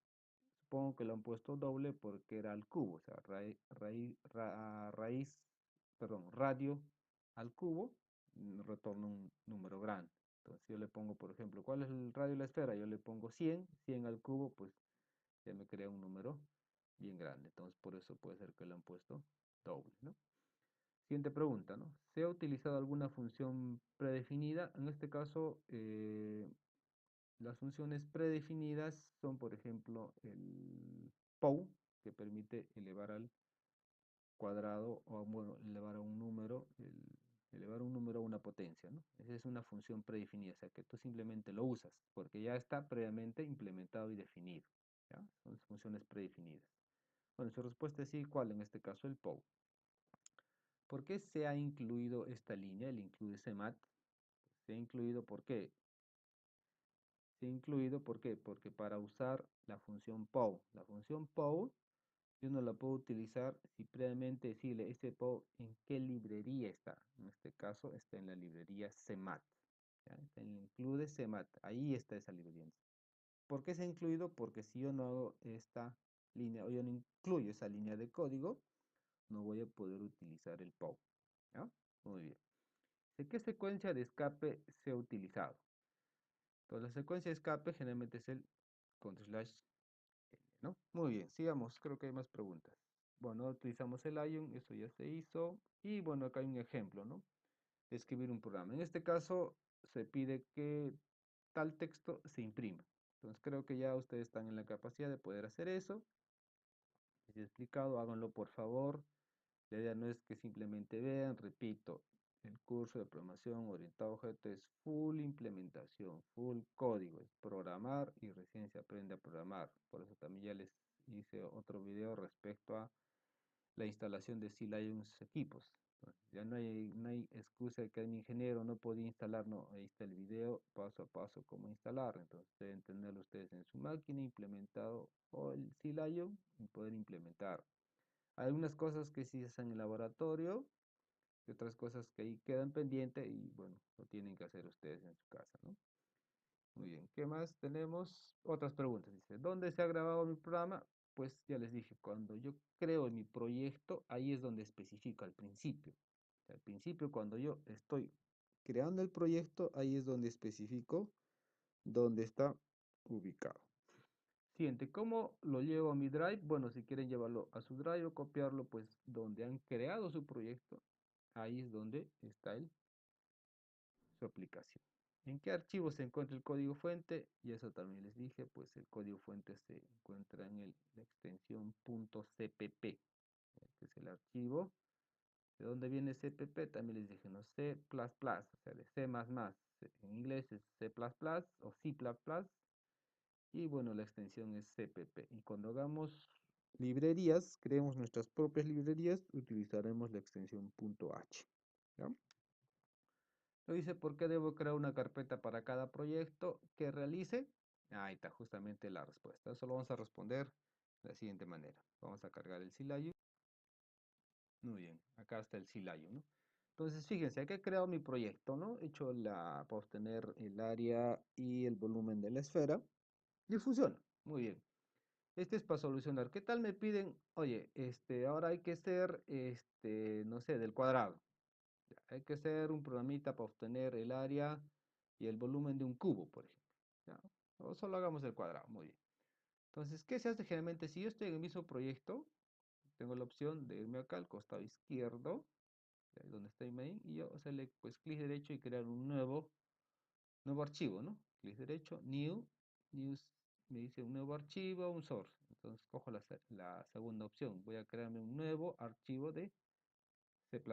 supongo que lo han puesto doble porque era al cubo, o sea, perdón, radio al cubo, retorna un número grande. Entonces yo le pongo, por ejemplo, ¿cuál es el radio de la esfera? Yo le pongo 100, 100 al cubo, pues ya me crea un número bien grande. Entonces por eso puede ser que lo han puesto doble, ¿no? Siguiente pregunta, ¿no? ¿Se ha utilizado alguna función predefinida? En este caso, las funciones predefinidas son, por ejemplo, el POW, que permite elevar al cuadrado o, bueno, elevar un número a una potencia, ¿no? Esa es una función predefinida, o sea que tú simplemente lo usas, porque ya está previamente implementado y definido, ¿ya? Son funciones predefinidas. Bueno, su respuesta es sí, ¿cuál? En este caso el POW. ¿Por qué se ha incluido esta línea, el include CMAT? Se ha incluido, ¿por qué? Se ha incluido, ¿por qué? Porque para usar la función POW yo no la puedo utilizar si previamente decirle este POW en qué librería está. En este caso está en la librería CMAT. ¿Ya? Está en el include CMAT. Ahí está esa librería. ¿Por qué se ha incluido? Porque si yo no hago esta línea o yo no incluyo esa línea de código, no voy a poder utilizar el POW. ¿Ya? Muy bien. ¿De qué secuencia de escape se ha utilizado? Entonces la secuencia de escape generalmente es el /L, ¿no? Muy bien, sigamos, creo que hay más preguntas. Bueno, utilizamos el ion, eso ya se hizo. Y bueno, acá hay un ejemplo, ¿no? De escribir un programa. En este caso, se pide que tal texto se imprima. Entonces creo que ya ustedes están en la capacidad de poder hacer eso. Les he explicado, háganlo por favor. La idea no es que simplemente vean, repito, el curso de programación orientado a objetos es full implementación, full código, es programar y recién se aprende a programar. Por eso también ya les hice otro video respecto a la instalación de C-Lion en sus equipos. Entonces, ya no hay excusa de que un ingeniero no podía instalar, no, ahí está el video paso a paso cómo instalar. Entonces deben tenerlo ustedes en su máquina implementado o el C-Lion y poder implementar. Hay algunas cosas que sí se hacen en el laboratorio, y otras cosas que ahí quedan pendientes y bueno, lo tienen que hacer ustedes en su casa, ¿no? Muy bien, ¿qué más tenemos? Otras preguntas. Dice, ¿dónde se ha grabado mi programa? Pues ya les dije, cuando yo creo mi proyecto, ahí es donde especifico al principio. O sea, al principio, cuando yo estoy creando el proyecto, ahí es donde especifico dónde está ubicado. Siguiente, ¿cómo lo llevo a mi Drive? Bueno, si quieren llevarlo a su Drive o copiarlo, pues donde han creado su proyecto, ahí es donde está su aplicación. ¿En qué archivo se encuentra el código fuente? Y eso también les dije, pues el código fuente se encuentra en la extensión .cpp, que es el archivo. ¿De dónde viene CPP? También les dije, no, C++, o sea, de C++. En inglés es C++ o C++. Y bueno, la extensión es CPP. Y cuando hagamos librerías, creemos nuestras propias librerías, utilizaremos la extensión .h. ¿Ya? Lo dice, ¿por qué debo crear una carpeta para cada proyecto que realice? Ahí está justamente la respuesta. Eso lo vamos a responder de la siguiente manera. Vamos a cargar el Silayo. Muy bien, acá está el Silayo, ¿no? Entonces, fíjense, aquí he creado mi proyecto, ¿no? He hecho para obtener el área y el volumen de la esfera. Y funciona. Muy bien. Este es para solucionar. ¿Qué tal me piden? Oye, ahora hay que hacer, no sé, del cuadrado. Ya, hay que hacer un programita para obtener el área y el volumen de un cubo, por ejemplo. ¿Ya? O solo hagamos el cuadrado. Muy bien. Entonces, ¿qué se hace generalmente? Si yo estoy en el mismo proyecto, tengo la opción de irme acá al costado izquierdo, ahí donde está main, y yo hacerle pues clic derecho y crear un nuevo archivo, ¿no? Clic derecho, new, me dice un nuevo archivo, un source. Entonces cojo la segunda opción. Voy a crearme un nuevo archivo de C++,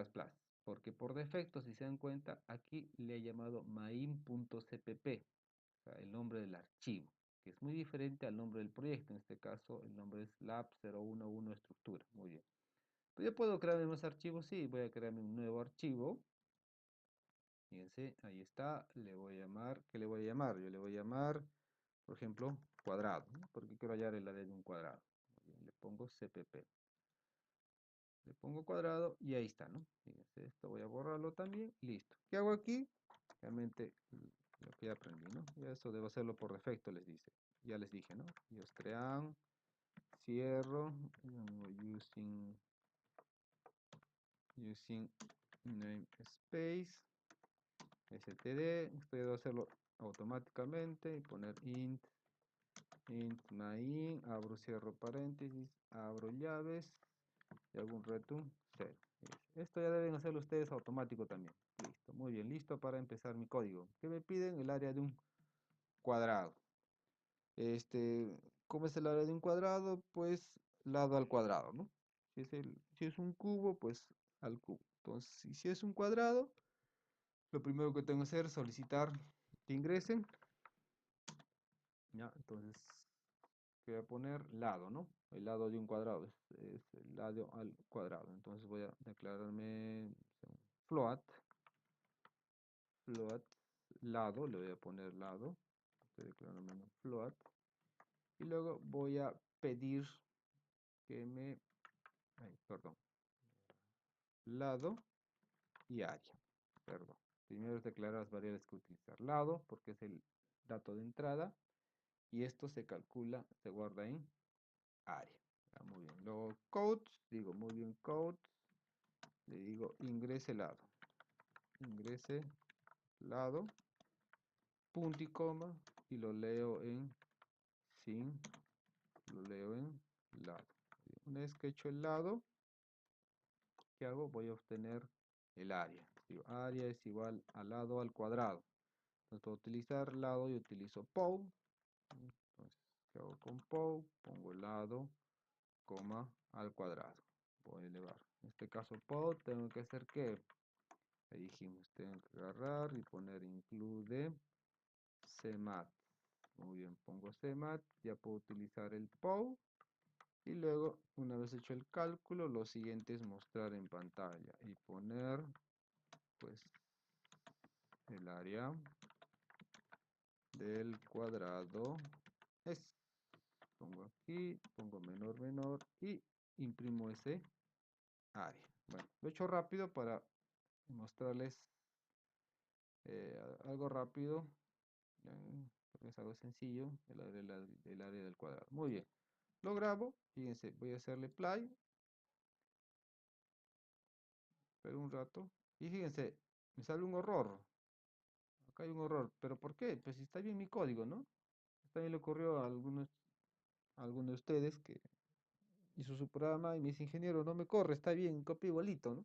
porque por defecto, si se dan cuenta, aquí le he llamado main.cpp, o sea, el nombre del archivo, que es muy diferente al nombre del proyecto. En este caso, el nombre es lab011 estructura. Muy bien. Pues yo puedo crearme más archivos, sí, voy a crearme un nuevo archivo. Fíjense, ahí está, le voy a llamar, ¿qué le voy a llamar? Yo le voy a llamar, por ejemplo, cuadrado, ¿no? Porque quiero hallar el área de un cuadrado. Muy bien, le pongo CPP. Le pongo cuadrado y ahí está, ¿no? Fíjense, esto voy a borrarlo también, listo. ¿Qué hago aquí? Realmente lo que ya aprendí, ¿no? Y eso debo hacerlo por defecto, les dice. Ya les dije, ¿no? Yo crean, cierro, using namespace, std, esto debo hacerlo automáticamente y poner int main, abro, cierro paréntesis, abro llaves y hago un return 0. Esto ya deben hacerlo ustedes automático también. Listo, muy bien, listo para empezar mi código. ¿Qué me piden? El área de un cuadrado. ¿Cómo es el área de un cuadrado? Pues lado al cuadrado, ¿no? Si es un cubo, pues al cubo. Entonces, si es un cuadrado, lo primero que tengo que hacer es solicitar que ingresen. Ya, entonces voy a poner lado, ¿no? El lado de un cuadrado es el lado al cuadrado. Entonces voy a declararme float, lado, le voy a poner lado. Estoy declarándome un float. Y luego voy a pedir que perdón, lado y área. Perdón. Primero es declarar las variables que utilizar. Lado, porque es el dato de entrada. Y esto se calcula, se guarda en área. Muy bien. Luego codes, digo muy bien codes. Le digo ingrese lado. Ingrese lado. Punto y coma. Y lo leo en sin. Lo leo en lado. Una vez que he hecho el lado, ¿qué hago? Voy a obtener el área. Digo, área es igual al lado al cuadrado. Entonces, para utilizar lado, yo utilizo POW. Entonces, ¿qué hago con POW? Pongo lado, coma, al cuadrado. Voy a elevar. En este caso, POW, tengo que hacer ¿qué? Le dijimos, tengo que agarrar y poner include cmat. Muy bien, pongo cmat. Ya puedo utilizar el POW. Y luego, una vez hecho el cálculo, lo siguiente es mostrar en pantalla y poner, pues, el área del cuadrado es. Pongo aquí, pongo menor y imprimo ese área. Bueno, lo he hecho rápido para mostrarles algo rápido, porque es algo sencillo, el área del cuadrado. Muy bien, lo grabo, fíjense, voy a hacerle play, pero un rato, y fíjense, me sale un error, acá hay un error, pero ¿por qué? Pues si está bien mi código, ¿no? También le ocurrió a algunos de ustedes que hizo su programa y me dice, ingeniero, no me corre, está bien, copia igualito, ¿no?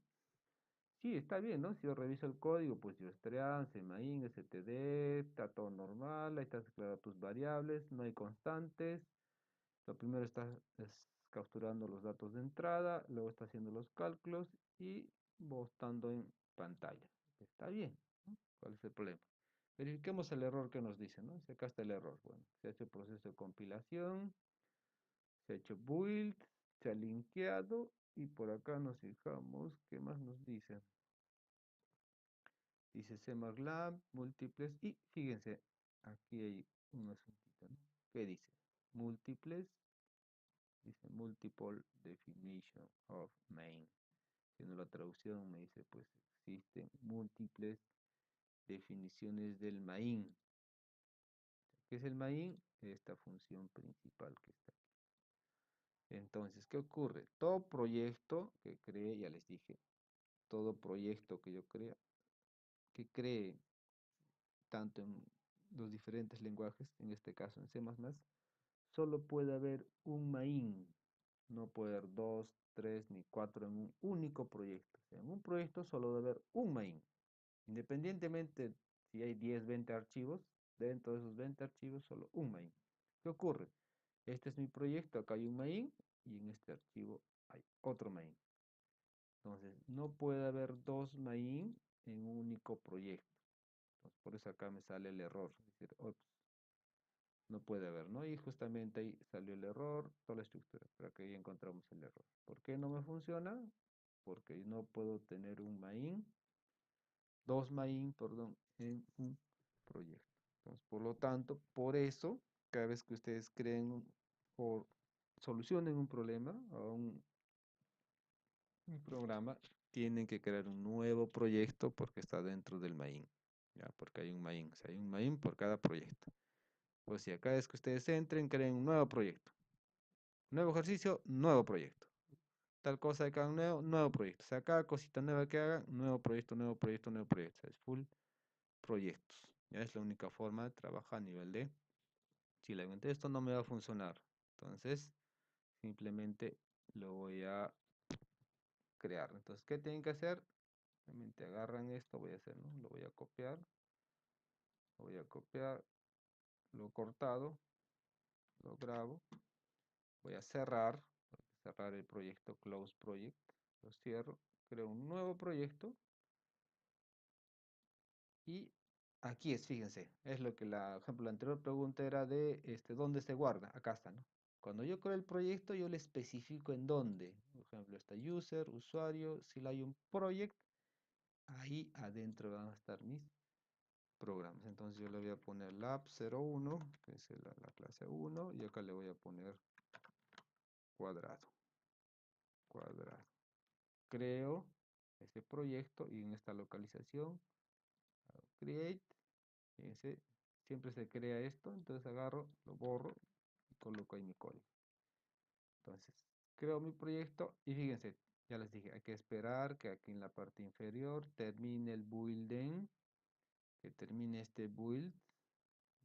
Sí, está bien, ¿no? Si yo reviso el código, pues yo Stream, CMAIN, STD, está todo normal, ahí están declaradas tus variables, no hay constantes. Lo primero está capturando los datos de entrada, luego está haciendo los cálculos y mostrando en pantalla. Está bien, ¿no? ¿Cuál es el problema? Verifiquemos el error que nos dice, ¿no? Si acá está el error. Bueno, se ha hecho el proceso de compilación, se ha hecho build, se ha linkeado y por acá nos fijamos, ¿qué más nos dice? Dice CMarLab, múltiples, y fíjense, aquí hay un asuntito, ¿no? ¿Qué dice? Múltiples, dice multiple definition of main. Haciendo la traducción me dice, pues existen múltiples definiciones del main. ¿Qué es el main? Esta función principal que está aquí. Entonces, ¿qué ocurre? Todo proyecto que cree, ya les dije, todo proyecto que yo crea, que cree tanto en los diferentes lenguajes, en este caso en C++, solo puede haber un main, no puede haber dos, tres ni cuatro en un único proyecto. O sea, en un proyecto solo debe haber un main. Independientemente si hay 10, 20 archivos, dentro de esos 20 archivos solo un main. ¿Qué ocurre? Este es mi proyecto, acá hay un main y en este archivo hay otro main. Entonces, no puede haber dos main en un único proyecto. Entonces, por eso acá me sale el error. Es decir, ups, no puede haber, ¿no? Y justamente ahí salió el error, toda la estructura. Pero aquí ya encontramos el error. ¿Por qué no me funciona? Porque no puedo tener un main, dos main, perdón, en un proyecto. Entonces, por lo tanto, por eso, cada vez que ustedes creen o solucionen un problema o un programa, tienen que crear un nuevo proyecto porque está dentro del main. ¿Ya? Porque hay un main, o sea, hay un main por cada proyecto. Pues si acá es que ustedes entren, creen un nuevo proyecto. Nuevo ejercicio, nuevo proyecto. Tal cosa de cada nuevo, nuevo proyecto. O sea, cada cosita nueva que hagan, nuevo proyecto, nuevo proyecto, nuevo proyecto. O sea, es full proyectos. Ya es la única forma de trabajar a nivel de, si le aventé esto no me va a funcionar. Entonces, simplemente lo voy a crear. Entonces, ¿qué tienen que hacer? Simplemente agarran esto, voy a hacer, ¿no? Lo voy a copiar, lo cortado, lo grabo, voy a cerrar el proyecto Close Project, lo cierro, creo un nuevo proyecto y aquí es, fíjense, es lo que la anterior pregunta era de dónde se guarda, acá está, ¿no? Cuando yo creo el proyecto, yo le especifico en dónde, por ejemplo, está user, usuario, si hay un project, ahí adentro van a estar mis programas. Entonces yo le voy a poner lab01, que es la clase 1, y acá le voy a poner cuadrado, cuadrado. Creo ese proyecto y en esta localización, create, fíjense, siempre se crea esto, entonces agarro, lo borro y coloco ahí mi código. Entonces, creo mi proyecto y fíjense, ya les dije, hay que esperar que aquí en la parte inferior termine el building, que termine este build,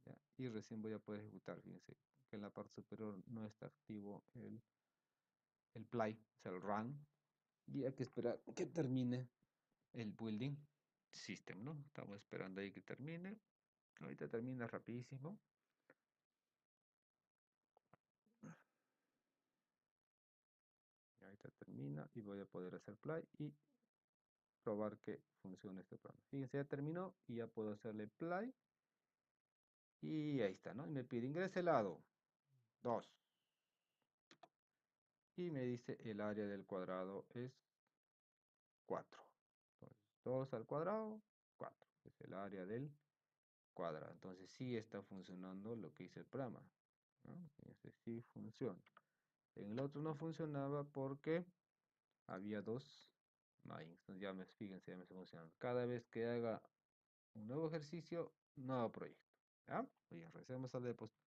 ¿ya? Y recién voy a poder ejecutar. Fíjense que en la parte superior no está activo el play, o sea, el run, y hay que esperar que termine el building system, ¿no? Estamos esperando ahí que termine. Ahorita termina rapidísimo. Ahorita termina y voy a poder hacer play y probar que funcione este programa. Fíjense, ya terminó y ya puedo hacerle play. Y ahí está, ¿no? Y me pide ingrese lado 2. Y me dice el área del cuadrado es 4. Entonces, 2 al cuadrado, 4. Es el área del cuadrado. Entonces sí está funcionando lo que hice el programa, ¿no? Este sí funciona. En el otro no funcionaba porque había dos main. Entonces fíjense, ya me estoy emocionando. Cada vez que haga un nuevo ejercicio, nuevo proyecto. ¿Ya? Muy bien, regresemos al depósito.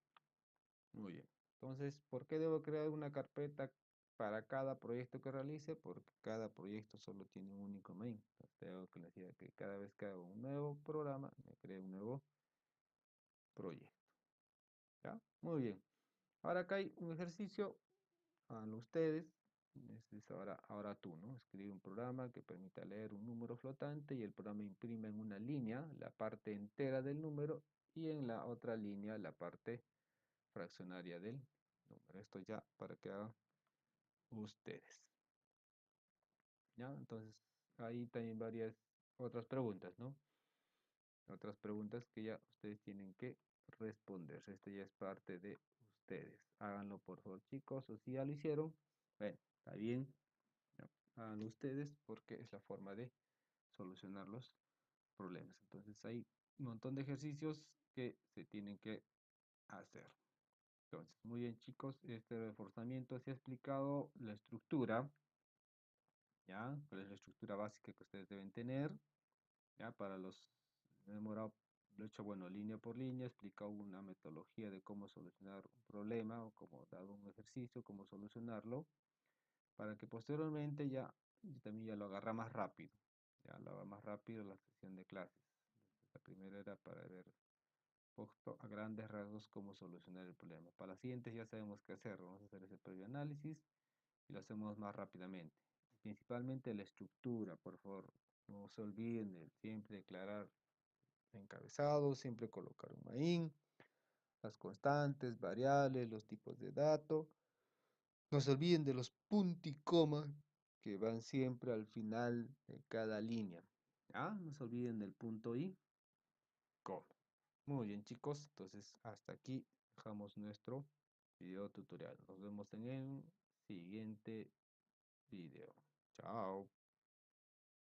Muy bien. Entonces, ¿por qué debo crear una carpeta para cada proyecto que realice? Porque cada proyecto solo tiene un único main. Entonces, tengo que decir que cada vez que hago un nuevo programa, me creo un nuevo proyecto. ¿Ya? Muy bien. Ahora acá hay un ejercicio. Háganlo ustedes. Es ahora tú, ¿no? Escribe un programa que permita leer un número flotante y el programa imprime en una línea la parte entera del número y en la otra línea la parte fraccionaria del número. Esto ya para que hagan ustedes. ¿Ya? Entonces, ahí también varias otras preguntas, ¿no? Otras preguntas que ya ustedes tienen que responder. Esto ya es parte de ustedes. Háganlo por favor, chicos. O si ya lo hicieron, bueno, está bien. Ya, háganlo ustedes porque es la forma de solucionar los problemas. Entonces, hay un montón de ejercicios que se tienen que hacer. Entonces, muy bien, chicos. Este reforzamiento se ha explicado la estructura. ¿Ya? ¿Cuál es la estructura básica que ustedes deben tener? ¿Ya? Para los demorado, lo he hecho, bueno, línea por línea, he explicado una metodología de cómo solucionar un problema o cómo dado un ejercicio, cómo solucionarlo, para que posteriormente ya, y también ya lo agarra más rápido, ya lo haga más rápido la sesión de clases. La primera era para ver poco a grandes rasgos cómo solucionar el problema. Para las siguientes ya sabemos qué hacer, vamos a hacer ese previo análisis y lo hacemos más rápidamente. Principalmente la estructura, por favor. No se olviden de siempre declarar encabezado, siempre colocar un main, las constantes, variables, los tipos de datos. No se olviden de los puntos y coma que van siempre al final de cada línea. ¿Ya? No se olviden del punto y coma. Muy bien, chicos. Entonces, hasta aquí dejamos nuestro video tutorial. Nos vemos en el siguiente video. Chao.